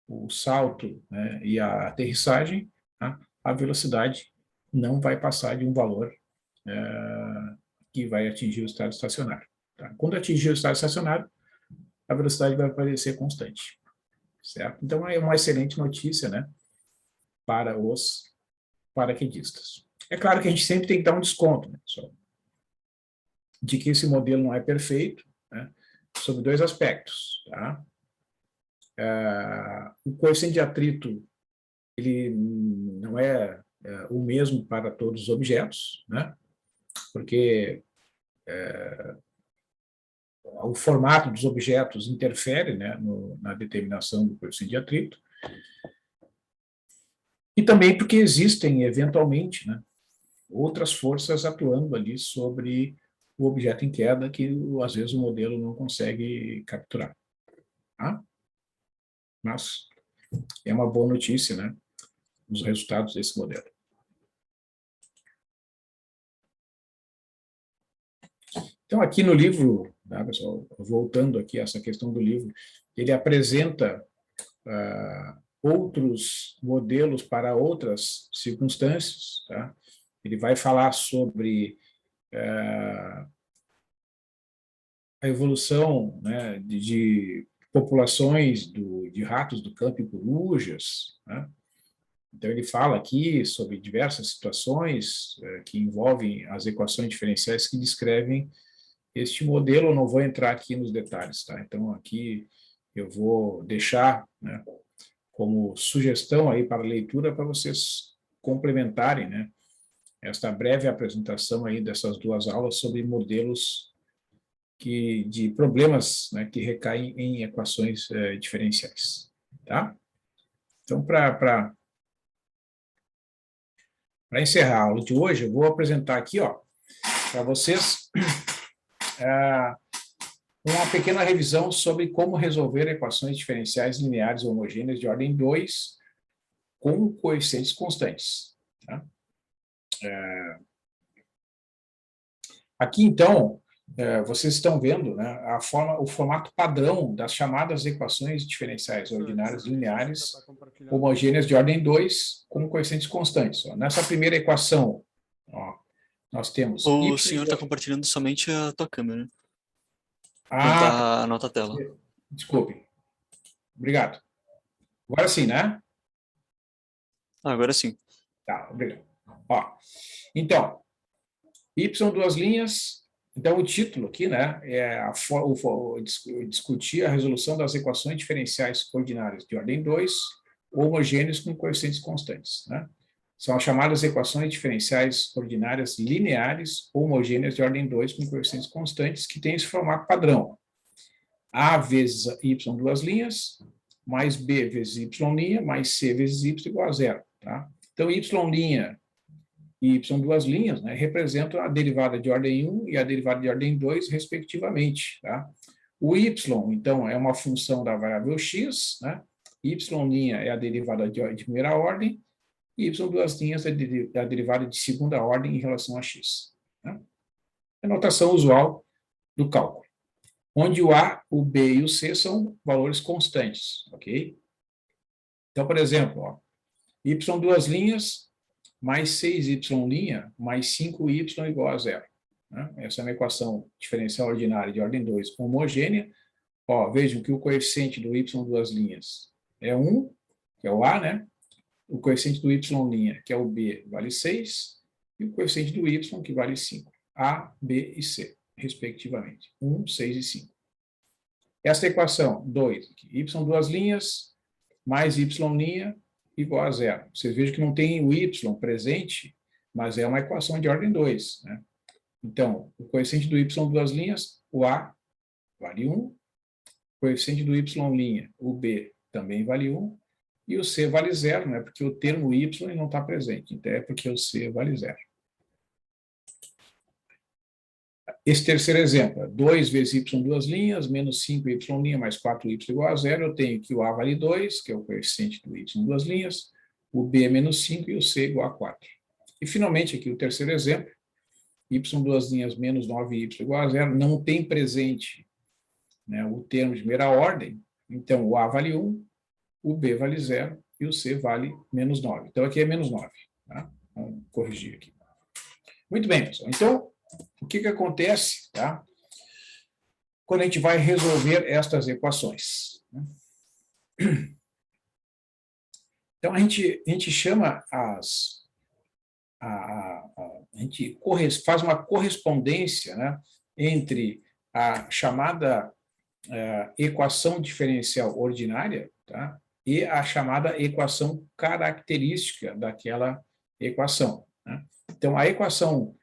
o salto, né, e a aterrissagem, tá, a velocidade não vai passar de um valor que vai atingir o estado estacionário. Tá? Quando atingir o estado estacionário, a velocidade vai parecer constante. Certo? Então, é uma excelente notícia, né, para os paraquedistas. É claro que a gente sempre tem que dar um desconto, né, de que esse modelo não é perfeito, né, sobre dois aspectos, tá? O coeficiente de atrito, ele não é o mesmo para todos os objetos, né? Porque o formato dos objetos interfere, né, na determinação do coeficiente de atrito. E também porque existem, eventualmente, né, outras forças atuando ali sobre o objeto em queda que, às vezes, o modelo não consegue capturar. Tá? Mas é uma boa notícia, né, os resultados desse modelo. Então, aqui no livro, tá, pessoal, voltando aqui a essa questão do livro, ele apresenta outros modelos para outras circunstâncias, tá? Ele vai falar sobre a evolução, né, de populações de ratos do campo e corujas, né? Então, ele fala aqui sobre diversas situações que envolvem as equações diferenciais que descrevem este modelo. Eu não vou entrar aqui nos detalhes, tá? Então, aqui eu vou deixar, né, como sugestão aí para leitura para vocês complementarem, né, esta breve apresentação aí dessas duas aulas sobre modelos de problemas, né, que recaem em equações diferenciais, tá? Então, para encerrar a aula de hoje, eu vou apresentar aqui, ó, para vocês uma pequena revisão sobre como resolver equações diferenciais lineares homogêneas de ordem 2 com coeficientes constantes. Tá? Aqui, então, vocês estão vendo, né, o formato padrão das chamadas equações diferenciais ordinárias lineares homogêneas de ordem 2 com coeficientes constantes. Ó. Nessa primeira equação, ó, nós temos... O senhor está compartilhando somente a tua câmera. Não tá a tela. Desculpe. Obrigado. Agora sim, né? Agora sim. Tá, obrigado. Ó, então, y duas linhas. Então, o título aqui, né, é discutir a resolução das equações diferenciais ordinárias de ordem 2 homogêneas com coeficientes constantes, né? São as chamadas equações diferenciais ordinárias lineares homogêneas de ordem 2 com coeficientes constantes, que tem esse formato padrão. A vezes y duas linhas, mais b vezes y', mais c vezes y igual a zero. Tá? Então, y' e y duas linhas, né, representam a derivada de ordem 1 e a derivada de ordem 2, respectivamente. Tá? O y, então, é uma função da variável x, né? Y' é a derivada de primeira ordem, e y duas linhas é a derivada de segunda ordem em relação a x. Né? É a notação usual do cálculo, onde o a, o b e o c são valores constantes, ok? Então, por exemplo, ó, y duas linhas mais 6y' mais 5y igual a zero. Né? Essa é uma equação diferencial ordinária de ordem 2 homogênea. Ó, vejam que o coeficiente do y duas linhas é 1, que é o a, né? O coeficiente do y', que é o b, vale 6, e o coeficiente do y, que vale 5. A, b e c, respectivamente. 1, 6 e 5. Esta equação, 2, y duas linhas, mais y' igual a zero. Vocês vejam que não tem o y presente, mas é uma equação de ordem 2. Né? Então, o coeficiente do y duas linhas, o a, vale 1. O coeficiente do y', o b, também vale 1. E o c vale zero, né? Porque o termo y não está presente. Então, é porque o c vale zero. Esse terceiro exemplo, 2 vezes y duas linhas, menos 5y' mais 4y igual a zero, eu tenho que o a vale 2, que é o coeficiente do y duas linhas, o b é menos 5 e o c igual a 4. E, finalmente, aqui o terceiro exemplo, y duas linhas menos 9y igual a zero, não tem presente, né, o termo de primeira ordem, então o a vale 1, o b vale 0 e o c vale menos 9. Então, aqui é menos 9. Tá? Vamos corrigir aqui. Muito bem, pessoal. Então, o que acontece, tá, quando a gente vai resolver estas equações? Então, a gente chama a gente faz uma correspondência, né, entre a chamada equação diferencial ordinária, tá? E a chamada equação característica daquela equação, né? Então, a equação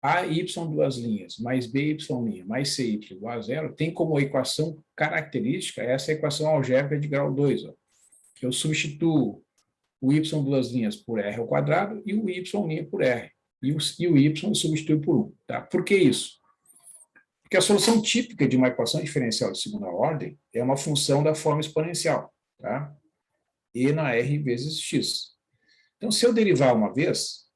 AY duas linhas mais BY' mais CY igual a zero tem como equação característica essa equação algébrica de grau 2. Ó. Eu substituo o Y duas linhas por R ao quadrado e o Y' por R. E o Y eu substituo por 1. Tá? Por que isso? Porque a solução típica de uma equação diferencial de segunda ordem é uma função da forma exponencial. Tá? E na R vezes x. Então, se eu derivar uma vez,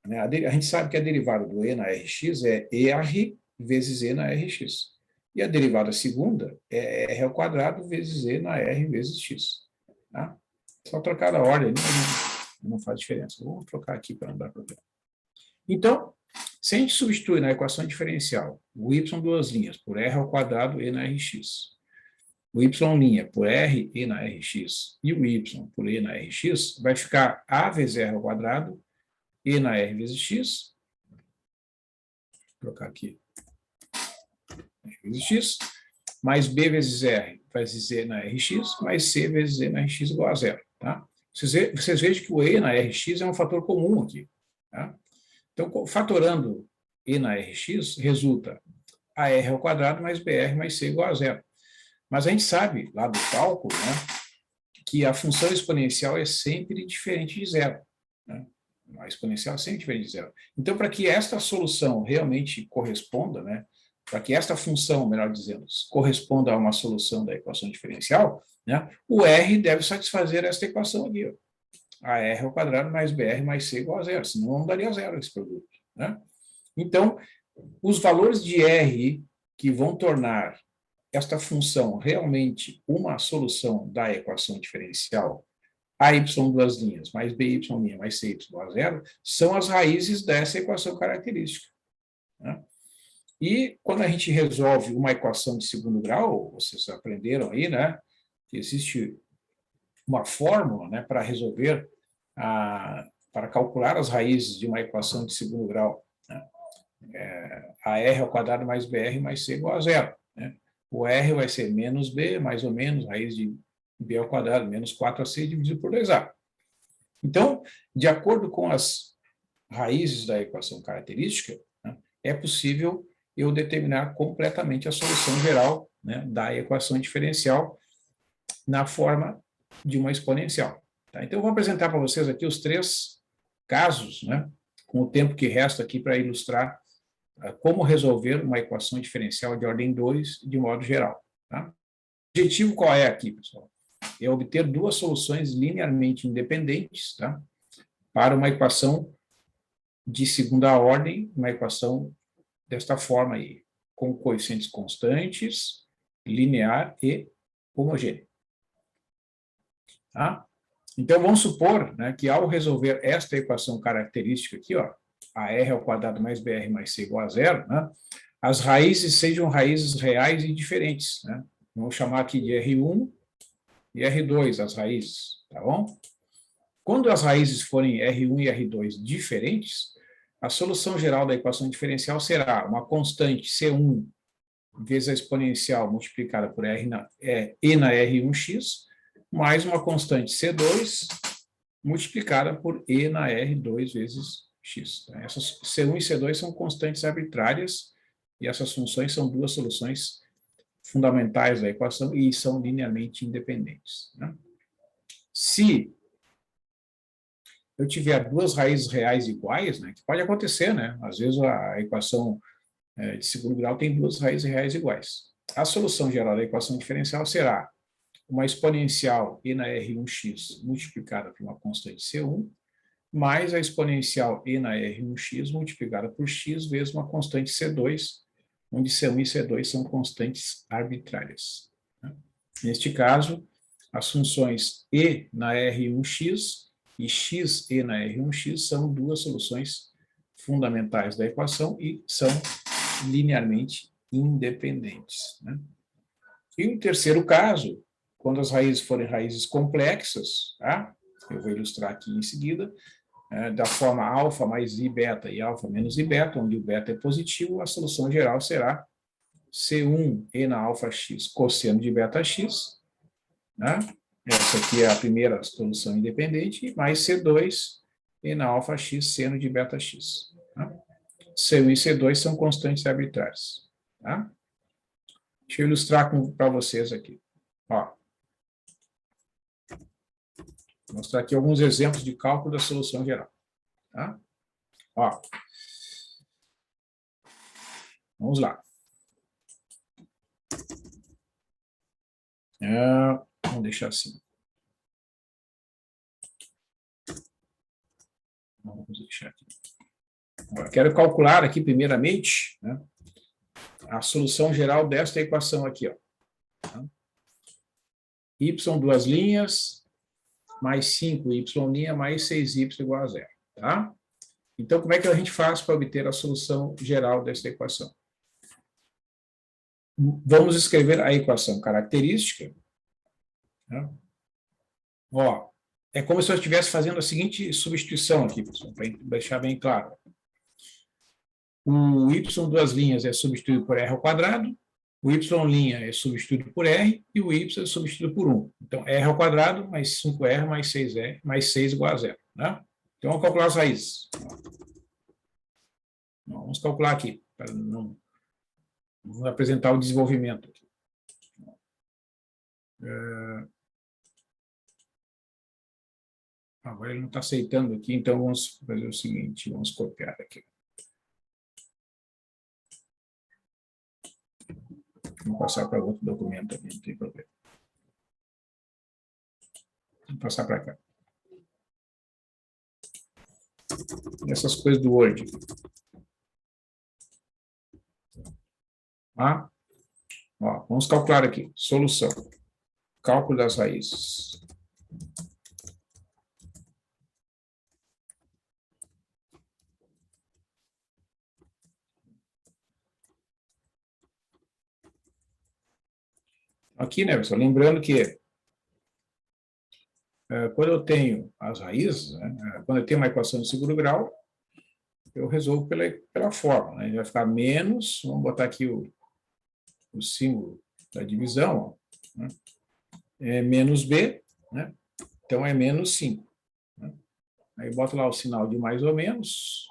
né, a gente sabe que a derivada do E na Rx é ER vezes E na Rx. E a derivada segunda é R ao quadrado vezes E na R vezes x. Tá? Só trocar a ordem, não faz diferença. Vou trocar aqui para não dar problema. Então, se a gente substitui na equação diferencial o y duas linhas por R ao quadrado E na Rx, o y' por R E na Rx e o y por E na Rx, vai ficar A vezes R ao quadrado E na R vezes x, vou trocar aqui, R vezes x, mais B vezes R vezes E na Rx, mais C vezes E na Rx igual a zero. Tá? Vocês vejam que o E na Rx é um fator comum aqui. Tá? Então, fatorando E na Rx, resulta AR ao quadrado mais BR mais C igual a zero. Mas a gente sabe, lá do cálculo, né, que a função exponencial é sempre diferente de zero. Né? A exponencial é sempre diferente de zero. Então, para que esta solução realmente corresponda, né, para que esta função, melhor dizendo, corresponda a uma solução da equação diferencial, né, o R deve satisfazer esta equação aqui. Ó. AR ao quadrado mais BR mais C igual a zero, senão não daria zero esse produto. Né? Então, os valores de R que vão tornar esta função realmente uma solução da equação diferencial AY duas linhas mais BY' mais CY igual a zero são as raízes dessa equação característica. Né? E quando a gente resolve uma equação de segundo grau, vocês aprenderam aí, né, que existe uma fórmula, né, para resolver, para calcular as raízes de uma equação de segundo grau. Né? AR ao quadrado mais BR mais C igual a zero. Né? O R vai ser menos B, mais ou menos, raiz de B ao quadrado, menos 4AC dividido por 2A. Então, de acordo com as raízes da equação característica, né, é possível eu determinar completamente a solução geral, né, da equação diferencial na forma de uma exponencial. Tá? Então, eu vou apresentar para vocês aqui os 3 casos, né, com o tempo que resta aqui para ilustrar como resolver uma equação diferencial de ordem 2 de modo geral. Tá? O objetivo qual é aqui, pessoal? É obter 2 soluções linearmente independentes, tá? Para uma equação de segunda ordem, uma equação desta forma aí, com coeficientes constantes, linear e homogêneo. Tá? Então, vamos supor, né, que ao resolver esta equação característica aqui, ó, AR ao quadrado mais BR mais C igual a zero, né, as raízes sejam raízes reais e diferentes. Né? Vamos chamar aqui de R1 e R2 as raízes, tá bom? Quando as raízes forem R1 e R2 diferentes, a solução geral da equação diferencial será uma constante C1 vezes a exponencial multiplicada por E na R1x, mais uma constante C2 multiplicada por E na R2 vezes x. Essas C1 e C2 são constantes arbitrárias e essas funções são 2 soluções fundamentais da equação e são linearmente independentes. Né? Se eu tiver 2 raízes reais iguais, né, que pode acontecer, né? Às vezes a equação de segundo grau tem 2 raízes reais iguais. A solução geral da equação diferencial será uma exponencial E na R1x multiplicada por uma constante C1, mais a exponencial E na R1x multiplicada por x vezes uma constante C2, onde C1 e C2 são constantes arbitrárias. Né? Neste caso, as funções E na R1x e x E na R1x são 2 soluções fundamentais da equação e são linearmente independentes. Né? E o terceiro caso, quando as raízes forem raízes complexas, tá? Eu vou ilustrar aqui em seguida, da forma alfa mais i beta e alfa menos i beta, onde o beta é positivo, a solução geral será C1 e na alfa x cosseno de beta x, né? Essa aqui é a primeira solução independente, mais C2 e na alfa x seno de beta x. Tá? C1 e C2 são constantes arbitrárias. Tá? Deixa eu ilustrar para vocês aqui. Ó. Vou mostrar aqui alguns exemplos de cálculo da solução geral. Tá? Ó. Vamos lá. Vamos deixar assim. Vamos deixar aqui. Agora, quero calcular aqui, primeiramente, né, a solução geral desta equação aqui. Ó. Tá? Y, duas linhas, mais 5y' mais 6y igual a zero. Tá? Então, como é que a gente faz para obter a solução geral desta equação? Vamos escrever a equação característica. Tá? Ó, é como se eu estivesse fazendo a seguinte substituição aqui, pessoal, para deixar bem claro. O y duas linhas é substituído por r ao quadrado, o y' é substituído por r e o y é substituído por 1. Então, r ao quadrado mais 5r mais 6r mais 6 igual a zero. Né? Então, vamos calcular as raízes. Vamos calcular aqui, para não vamos apresentar o desenvolvimento aqui. Agora ele não está aceitando aqui, então vamos fazer o seguinte, vamos copiar aqui. Vamos passar para outro documento aqui, não tem problema. Vamos passar para cá. Essas coisas do Word. Tá? Ó, vamos calcular aqui. Solução. Cálculo das raízes. Aqui, né, pessoal? Lembrando que quando eu tenho as raízes, né, quando eu tenho uma equação de segundo grau, eu resolvo pela fórmula. Né? Vai ficar menos, vamos botar aqui o símbolo da divisão, ó, né? É menos B, né? Então é menos 5. Né? Aí boto lá o sinal de mais ou menos.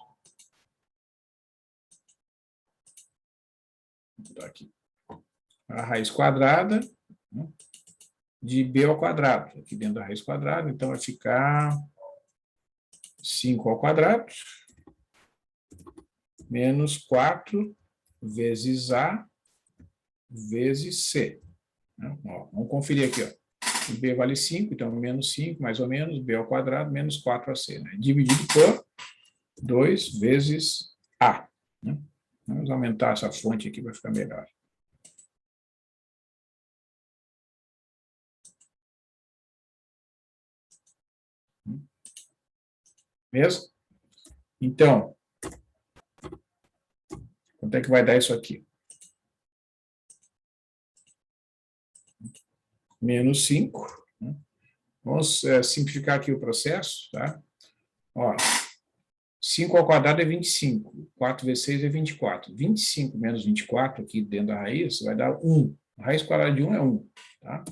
Vou botar aqui. A raiz quadrada, né, de B ao quadrado, aqui dentro da raiz quadrada, então vai ficar 5 ao quadrado, menos 4 vezes A vezes C. Né? Ó, vamos conferir aqui. Ó. O B vale 5, então menos 5, mais ou menos, B ao quadrado, menos 4AC. Né? Dividido por 2 vezes A. Né? Vamos aumentar essa fonte aqui para ficar melhor. Mesmo? Então, quanto é que vai dar isso aqui? Menos 5. Né? Vamos simplificar aqui o processo. Tá? Ó, 5 ao quadrado é 25. 4 vezes 6 é 24. 25 menos 24 aqui dentro da raiz vai dar 1. A raiz quadrada de 1 é 1. Tá?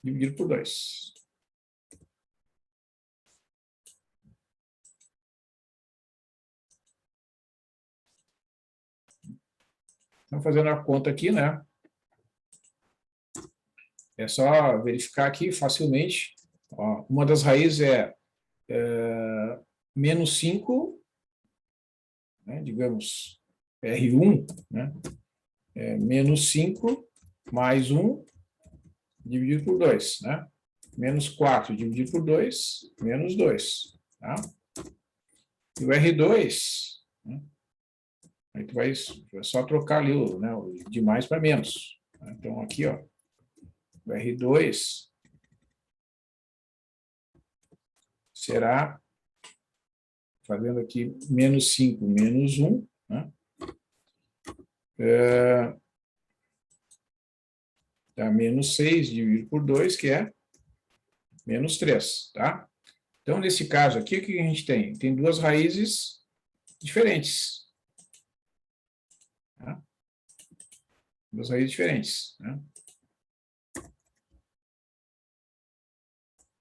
Dividido por 2. Estamos fazendo a conta aqui, né? É só verificar aqui facilmente. Ó, uma das raízes é menos 5, né, digamos, R1, né, menos 5 mais 1 dividido por 2. Né? Menos 4 dividido por 2, menos 2. Tá? E o R2, né, aí tu vai só trocar ali o de mais para menos. Tá? Então, aqui, ó, o R2 será, fazendo aqui, menos 5, menos 1, né? Dá menos 6 dividido por 2, que é menos 3, tá? Então, nesse caso aqui, o que a gente tem? Tem duas raízes diferentes. Tá? Duas raízes diferentes, né?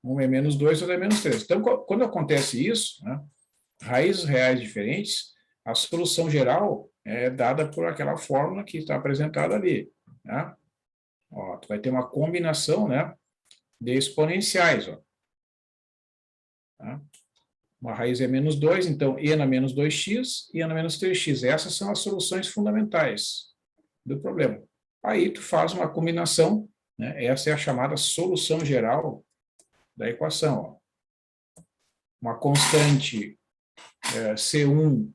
Uma é menos 2, outra é menos 3. Então, quando acontece isso, né, raízes reais diferentes, a solução geral é dada por aquela fórmula que está apresentada ali. Né? Ó, tu vai ter uma combinação, né, de exponenciais. Ó. Tá? Uma raiz é menos 2, então e na menos 2x e na menos 3x. Essas são as soluções fundamentais do problema. Aí tu faz uma combinação, né, essa é a chamada solução geral da equação. Ó. Uma constante C1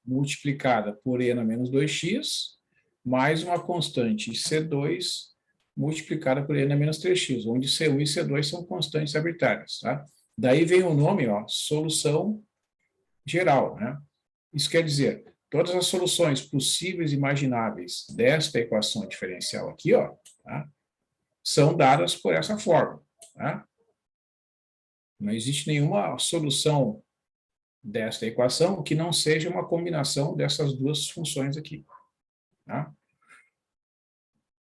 multiplicada por e na menos 2x, mais uma constante C2 multiplicada por e na menos 3x, onde C1 e C2 são constantes arbitrárias. Tá? Daí vem o nome, ó, solução geral. Né? Isso quer dizer, todas as soluções possíveis e imagináveis desta equação diferencial aqui, ó, tá? São dadas por essa fórmula. Tá? Não existe nenhuma solução desta equação que não seja uma combinação dessas duas funções aqui. Tá?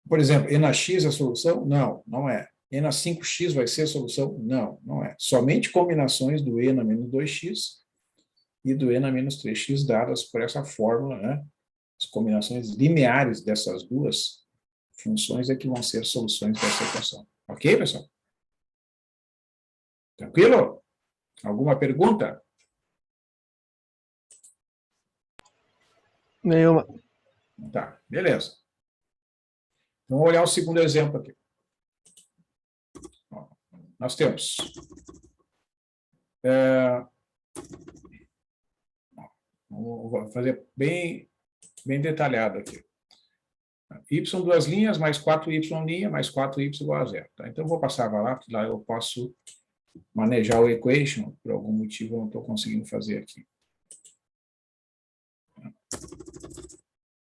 Por exemplo, e na x é a solução? Não, não é. E na 5x vai ser a solução? Não, não é. Somente combinações do e na menos 2x e do e na menos 3x dadas por essa fórmula, né? As combinações lineares dessas duas funções é que vão ser soluções dessa equação. Ok, pessoal? Tranquilo? Alguma pergunta? Nenhuma. Tá, beleza. Vamos olhar o segundo exemplo aqui. Ó, nós temos vou fazer bem detalhado aqui. Y duas linhas, mais 4y linha, mais 4y igual a zero. Tá? Então, eu vou passar lá, porque lá eu posso manejar o equation, por algum motivo eu não estou conseguindo fazer aqui.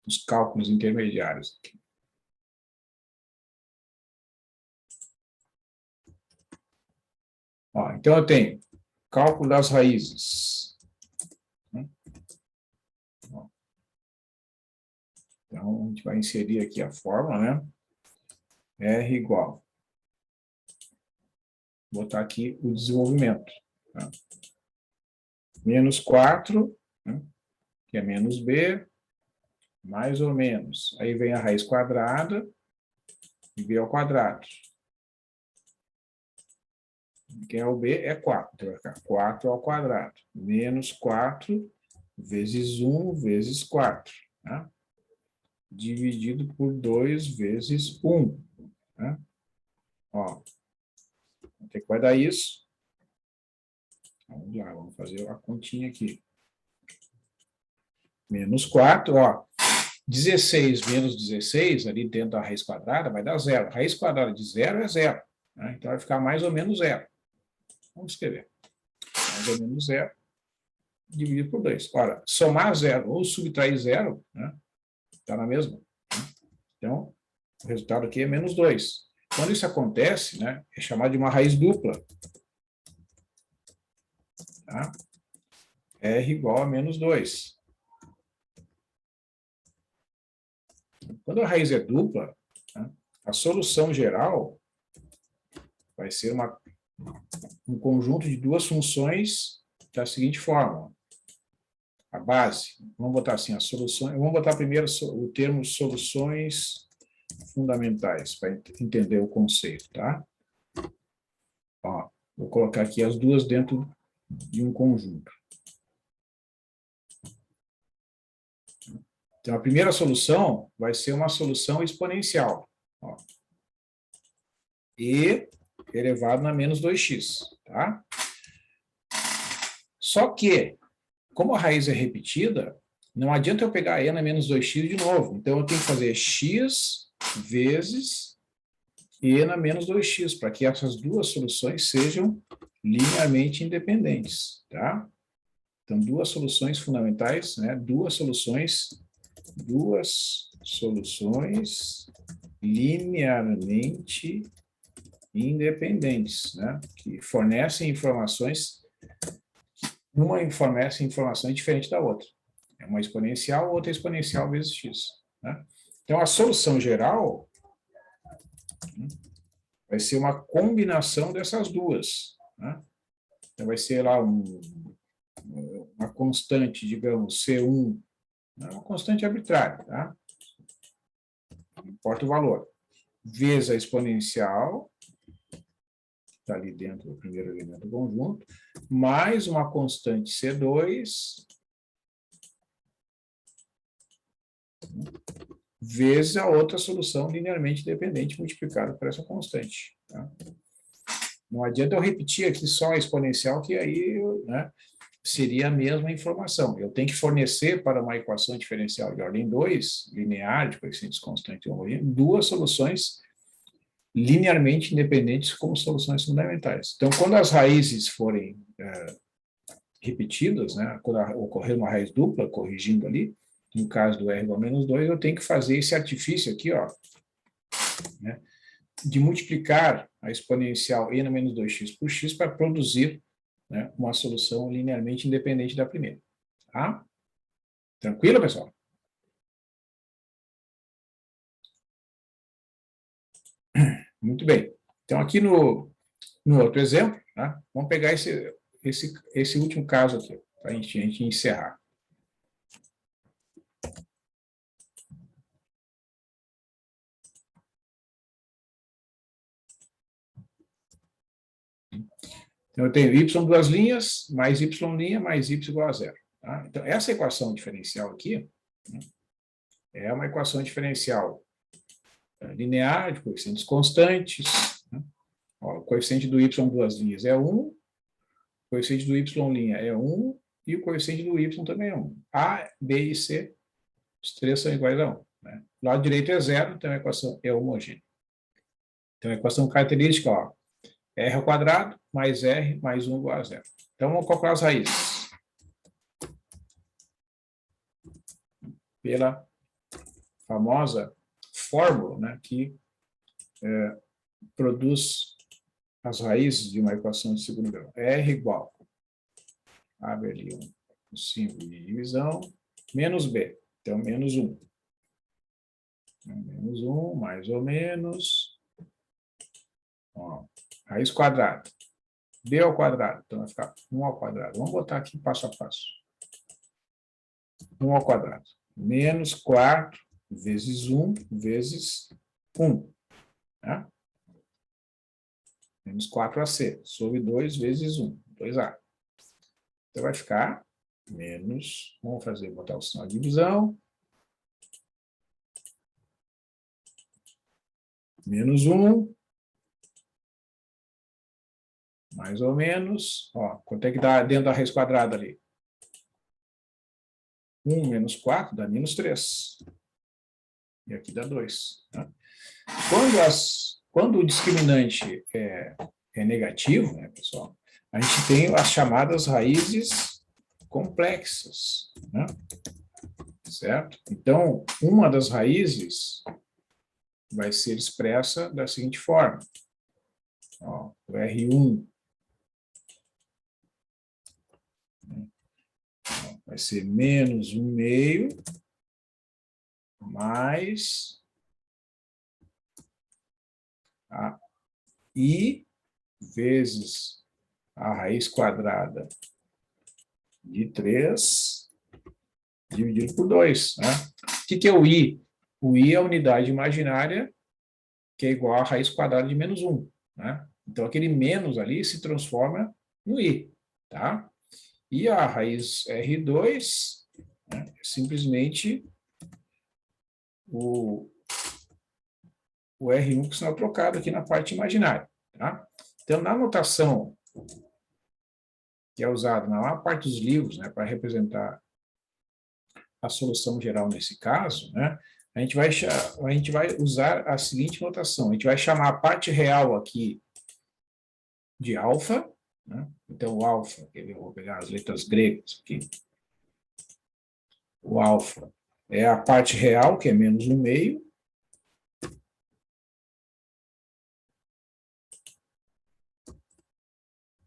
Os cálculos intermediários aqui. Ó, então, eu tenho cálculo das raízes. Então, a gente vai inserir aqui a fórmula, né? R igual. Vou botar aqui o desenvolvimento. Tá? Menos 4, né? Que é menos B, mais ou menos. Aí vem a raiz quadrada e B ao quadrado. Quem é o B é 4. Então, vai ficar 4 ao quadrado. Menos 4 vezes 1 vezes 4. Tá? Dividido por 2 vezes 1. Tá? Ó, o que vai dar isso? Vamos lá, vamos fazer a continha aqui. Menos 4, ó. 16 menos 16, ali dentro da raiz quadrada, vai dar zero. A raiz quadrada de zero é zero. Né? Então, vai ficar mais ou menos zero. Vamos escrever. Mais ou menos zero, dividido por 2. Ora, somar zero ou subtrair zero, né? Está na mesma. Então, o resultado aqui é menos 2. Quando isso acontece, né, é chamado de uma raiz dupla. Tá? R igual a menos 2. Quando a raiz é dupla, né, a solução geral vai ser um conjunto de duas funções da seguinte forma. A base, vamos botar assim, as soluções, vamos botar primeiro o termo soluções fundamentais, para entender o conceito, tá? Ó, vou colocar aqui as duas dentro de um conjunto. Então, a primeira solução vai ser uma solução exponencial. Ó. E elevado na menos 2x, tá? Só que, como a raiz é repetida, não adianta eu pegar e na menos 2x de novo. Então, eu tenho que fazer x vezes e na menos 2x, para que essas duas soluções sejam linearmente independentes, tá? Então, duas soluções fundamentais, né? Duas soluções linearmente independentes, né? Que fornecem informações, uma fornece informações diferentes da outra. É uma exponencial, outra exponencial vezes x. Né? Então, a solução geral vai ser uma combinação dessas duas. Né? Então, vai ser lá uma constante, digamos, C1, uma constante arbitrária, tá? Não importa o valor, vezes a exponencial, está ali dentro do primeiro elemento do conjunto, mais uma constante C2, vezes a outra solução linearmente dependente multiplicada por essa constante. Tá? Não adianta eu repetir aqui só a exponencial, que aí, né, seria a mesma informação. Eu tenho que fornecer para uma equação diferencial de ordem 2, linear, de coeficientes constantes e homogêneos, duas soluções linearmente independentes como soluções fundamentais. Então, quando as raízes forem repetidas, né, quando ocorrer uma raiz dupla, corrigindo ali, no caso do r igual a menos 2, eu tenho que fazer esse artifício aqui, ó, né, de multiplicar a exponencial n menos 2x por x para produzir, né, uma solução linearmente independente da primeira. Tá? Tranquilo, pessoal? Muito bem. Então, aqui no outro exemplo, tá? Vamos pegar esse último caso aqui, para a gente encerrar. Então, eu tenho y duas linhas, mais y' mais y igual a zero. Tá? Então, essa equação diferencial aqui, né, é uma equação diferencial linear, de coeficientes constantes. Né? Ó, o coeficiente do y duas linhas é 1, o coeficiente do y' é 1, e o coeficiente do y também é 1. A, B e C, os três são iguais a 1. Né? O lado direito é zero, então a equação é homogênea. Então, a equação característica, ó, r ao quadrado mais r mais 1 igual a zero. Então, vamos calcular as raízes. Pela famosa fórmula, né, que produz as raízes de uma equação de segundo grau. R igual, abre ali um símbolo de divisão, menos B. Então, menos 1. Menos 1, mais ou menos. Ó, raiz quadrada. B ao quadrado. Então, vai ficar 1 ao quadrado. Vamos botar aqui passo a passo. 1 ao quadrado. Menos 4 vezes 1 vezes 1. Né? Menos 4ac. Sobre 2 vezes 1. 2a. Então, vai ficar menos... Vamos botar o sinal de divisão. Menos 1. Mais ou menos. Ó, quanto é que dá dentro da raiz quadrada ali? 1 menos 4 dá menos 3. E aqui dá 2. Tá? Quando o discriminante é negativo, né, pessoal, a gente tem as chamadas raízes complexas. Né? Certo? Então, uma das raízes vai ser expressa da seguinte forma. Ó, o R1 vai ser menos 1/2 mais a I vezes a raiz quadrada de 3 dividido por 2. Né? O que é o I? O I é a unidade imaginária que é igual à raiz quadrada de menos 1. Né? Então, aquele menos ali se transforma no I. Tá? E a raiz R2, né, é simplesmente o R1 com sinal trocado aqui na parte imaginária. Tá? Então, na notação que é usada na maior parte dos livros, né, para representar a solução geral nesse caso, né, a gente vai usar a seguinte notação. A gente vai chamar a parte real aqui de alfa. Né? Então, o alfa, eu vou pegar as letras gregas aqui. O alfa é a parte real, que é menos 1/2.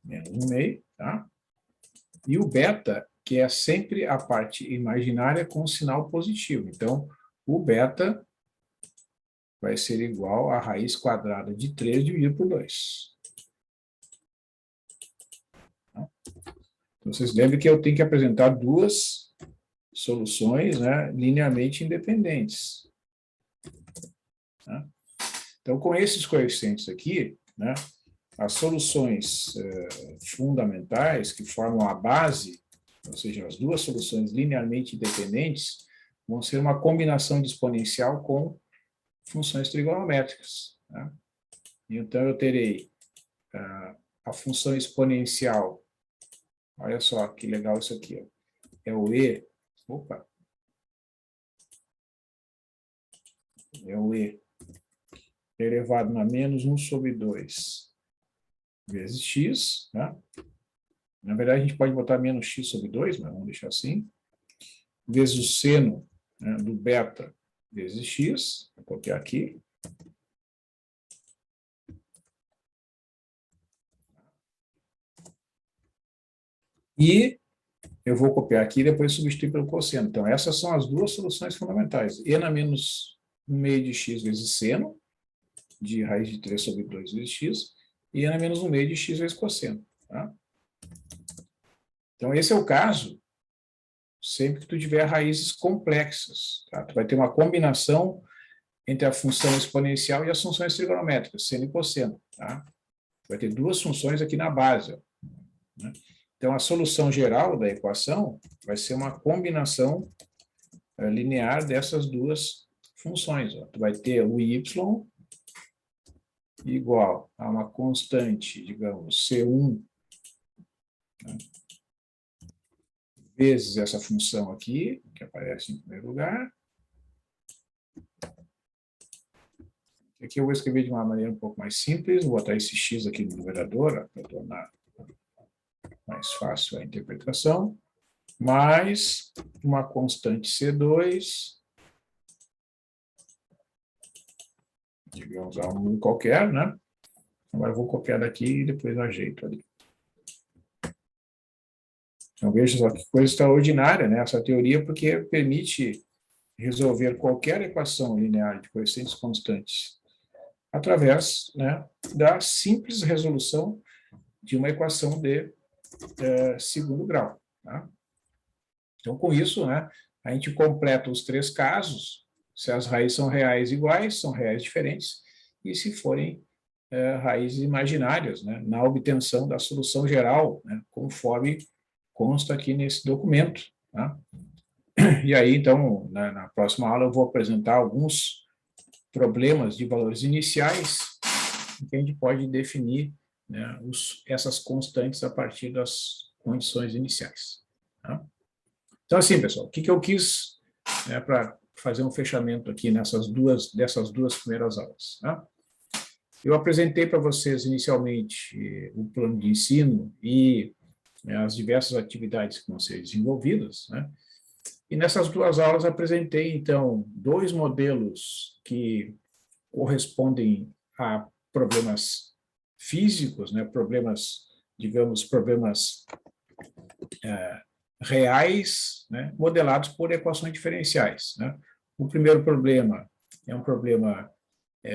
Menos 1/2, tá? E o beta, que é sempre a parte imaginária com sinal positivo. Então, o beta vai ser igual a raiz quadrada de 3 dividido por 2. Então, vocês lembram que eu tenho que apresentar duas soluções, né, linearmente independentes. Tá? Então, com esses coeficientes aqui, né, as soluções fundamentais que formam a base, ou seja, as duas soluções linearmente independentes, vão ser uma combinação de exponencial com funções trigonométricas. Tá? Então, eu terei a função exponencial, olha só que legal isso aqui, ó, é o e, é o e elevado a menos 1 sobre 2 vezes x, né? Na verdade, a gente pode botar menos x sobre 2, mas vamos deixar assim, vezes o seno, né, do beta vezes x, vou copiar aqui. E eu vou copiar aqui e depois substituir pelo cosseno. Então, essas são as duas soluções fundamentais. E na menos 1 meio de x vezes seno, de raiz de 3 sobre 2 vezes x, e na menos 1 meio de x vezes cosseno. Tá? Então, esse é o caso sempre que tu tiver raízes complexas. Tá? Tu vai ter uma combinação entre a função exponencial e as funções trigonométricas, seno e cosseno. Tá? Vai ter duas funções aqui na base. Ó, né? Então, a solução geral da equação vai ser uma combinação linear dessas duas funções. Ó. Tu vai ter o y igual a uma constante, digamos, C1, né, vezes essa função aqui, que aparece em primeiro lugar. Aqui eu vou escrever de uma maneira um pouco mais simples, vou botar esse x aqui no numerador, para tornar mais fácil a interpretação, mais uma constante C2, digamos, a um qualquer, né? Agora eu vou copiar daqui e depois ajeito ali. Então, veja só que coisa extraordinária, né? Essa teoria, porque permite resolver qualquer equação linear de coeficientes constantes através, né, da simples resolução de uma equação de segundo grau. Tá? Então, com isso, né, a gente completa os três casos, se as raízes são reais iguais, são reais diferentes, e se forem raízes imaginárias, né, na obtenção da solução geral, né, conforme consta aqui nesse documento. Tá? E aí, então, na próxima aula eu vou apresentar alguns problemas de valores iniciais em que a gente pode definir, né, essas constantes a partir das condições iniciais. Tá? Então, assim, pessoal, o que eu quis, né, para fazer um fechamento aqui dessas duas primeiras aulas? Tá? Eu apresentei para vocês inicialmente o plano de ensino e, né, as diversas atividades que vão ser desenvolvidas, né? E nessas duas aulas apresentei, então, dois modelos que correspondem a problemas físicos, né, problemas, digamos, problemas reais, né, modelados por equações diferenciais. Né? O primeiro problema é um problema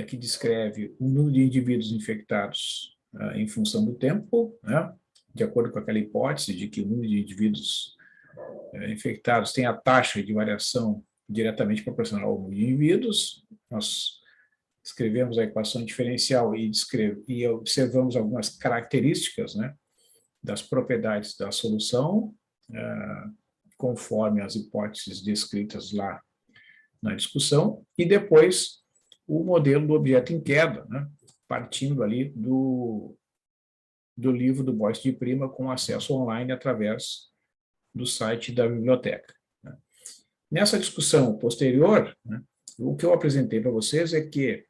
que descreve o número de indivíduos infectados em função do tempo, né, de acordo com aquela hipótese de que o número de indivíduos infectados tem a taxa de variação diretamente proporcional ao número de indivíduos. Nós escrevemos a equação diferencial e observamos algumas características, né, das propriedades da solução, conforme as hipóteses descritas lá na discussão, e depois o modelo do objeto em queda, né, partindo ali do livro do Boyce de Prima, com acesso online através do site da biblioteca. Né. Nessa discussão posterior, né, o que eu apresentei para vocês é que,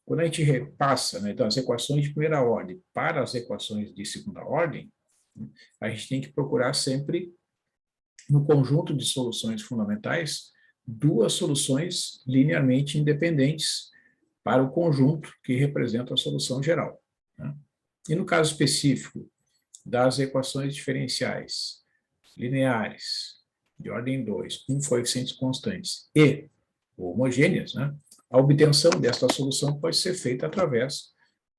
quando a gente repassa, né, então, as equações de primeira ordem para as equações de segunda ordem, né, a gente tem que procurar sempre, no conjunto de soluções fundamentais, duas soluções linearmente independentes para o conjunto que representa a solução geral. Né. E no caso específico das equações diferenciais lineares de ordem 2, com coeficientes constantes e homogêneas, né, a obtenção desta solução pode ser feita através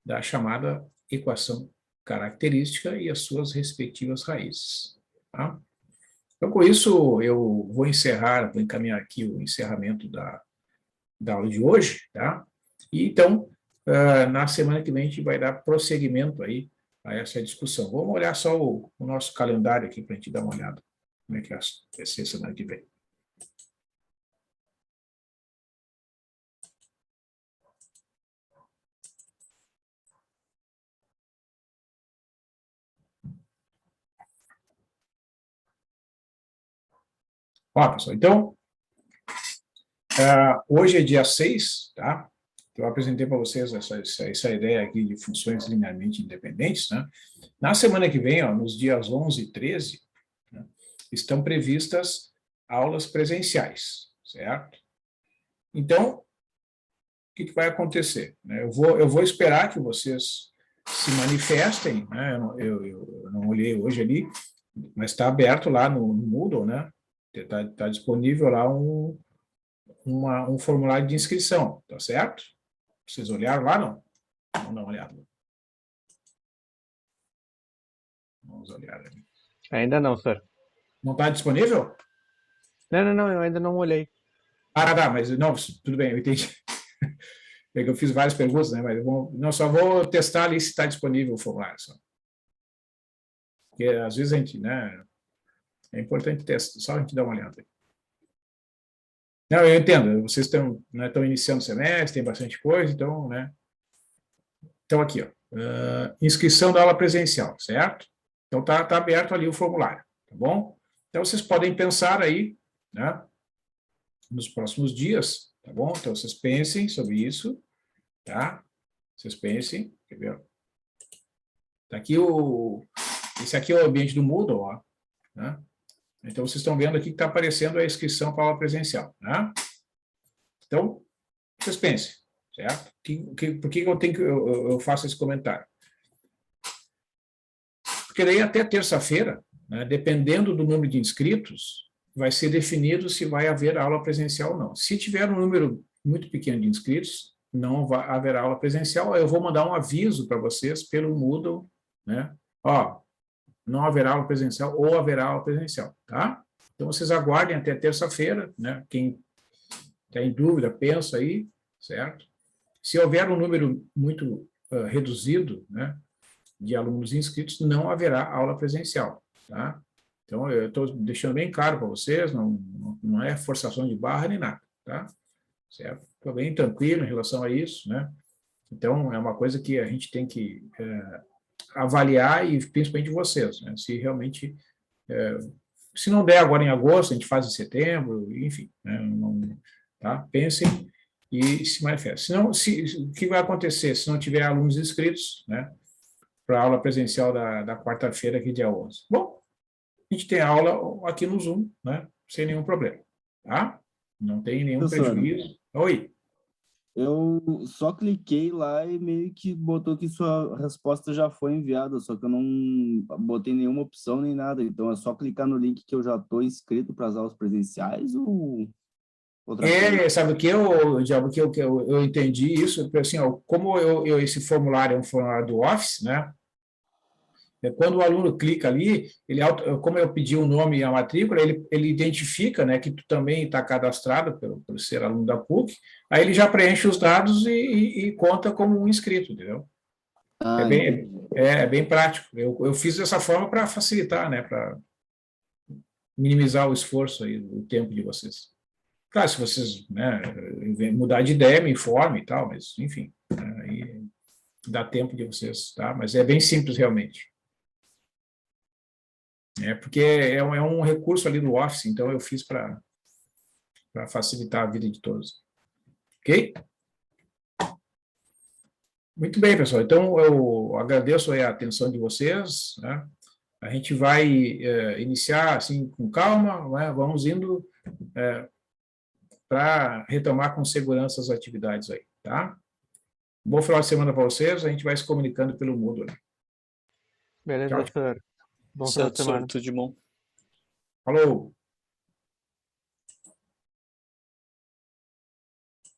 da chamada equação característica e as suas respectivas raízes. Tá? Então, com isso, eu vou encaminhar aqui o encerramento da aula de hoje, tá? E, então, na semana que vem, a gente vai dar prosseguimento aí a essa discussão. Vamos olhar só o nosso calendário aqui para a gente dar uma olhada. Como é que vai ser a semana que vem. Ó, pessoal, então, hoje é dia 6, tá? Eu apresentei para vocês essa ideia aqui de funções linearmente independentes, né? Na semana que vem, ó, nos dias 11 e 13, né, estão previstas aulas presenciais, certo? Então, o que vai acontecer? Eu vou esperar que vocês se manifestem, né? Eu não olhei hoje ali, mas está aberto lá no Moodle, né? Está disponível lá um formulário de inscrição, tá certo? Vocês olharam lá, não? Vamos dar uma olhada. Vamos olhar ali. Ainda não, senhor. Não está disponível? Não, eu ainda não olhei. Tá, mas não, tudo bem, eu entendi. É que eu fiz várias perguntas, né? Mas só vou testar ali se está disponível o formulário. Só. Porque às vezes a gente, né? É importante testar, só a gente dar uma olhada. Não, eu entendo, vocês estão, né, iniciando o semestre, tem bastante coisa, então, né? Então, aqui, ó, inscrição da aula presencial, certo? Então, tá aberto ali o formulário, tá bom? Então, vocês podem pensar aí, né? Nos próximos dias, tá bom? Então, vocês pensem sobre isso, tá? Vocês pensem, quer ver? Tá aqui esse aqui é o ambiente do Moodle, ó, né? Então, vocês estão vendo aqui que está aparecendo a inscrição para a aula presencial, né? Então, vocês pensem, certo? Por que eu faço esse comentário? Porque daí até terça-feira, né, dependendo do número de inscritos, vai ser definido se vai haver aula presencial ou não. Se tiver um número muito pequeno de inscritos, não haverá aula presencial. Eu vou mandar um aviso para vocês pelo Moodle, né? Ó, não haverá aula presencial ou haverá aula presencial, tá? Então, vocês aguardem até terça-feira, né? Quem está em dúvida, pensa aí, certo? Se houver um número muito reduzido, né, de alunos inscritos, não haverá aula presencial, tá? Então, eu estou deixando bem claro para vocês, não é forçação de barra nem nada, tá? Certo? Estou bem tranquilo em relação a isso, né? Então, é uma coisa que a gente tem que avaliar, e principalmente vocês, né? Se realmente, se não der agora em agosto, a gente faz em setembro, enfim, né? Tá? Pensem e se manifestem. Senão, o que vai acontecer se não tiver alunos inscritos, né? Para a aula presencial da quarta-feira, aqui dia 11? Bom, a gente tem aula aqui no Zoom, né? Sem nenhum problema, tá? Não tem nenhum prejuízo. Oi. Eu só cliquei lá e meio que botou que sua resposta já foi enviada, só que eu não botei nenhuma opção nem nada. Então é só clicar no link que eu já estou inscrito para as aulas presenciais ou outra coisa? Sabe o que, Diabo, que eu entendi isso, porque assim, ó, como esse formulário é um formulário do Office, né? Quando o aluno clica ali, como eu pedi o nome e a matrícula, ele identifica, né, que tu também está cadastrado por ser aluno da PUC, aí ele já preenche os dados e conta como um inscrito, entendeu? É bem prático. Eu fiz dessa forma para facilitar, né, para minimizar o esforço aí, o tempo de vocês. Claro, se vocês, né, mudar de ideia, me informe e tal, mas, enfim, né, aí dá tempo de vocês, tá? Mas é bem simples, realmente. Porque é um recurso ali do Office, então eu fiz para facilitar a vida de todos. Ok? Muito bem, pessoal. Então, eu agradeço a atenção de vocês, né? A gente vai iniciar, assim, com calma, né? Vamos indo para retomar com segurança as atividades aí, tá? Bom final de semana para vocês, a gente vai se comunicando pelo Moodle. Beleza, Tchau, tchau. senhor. Bom final de Certo, semana. senhor, tudo de bom. Falou!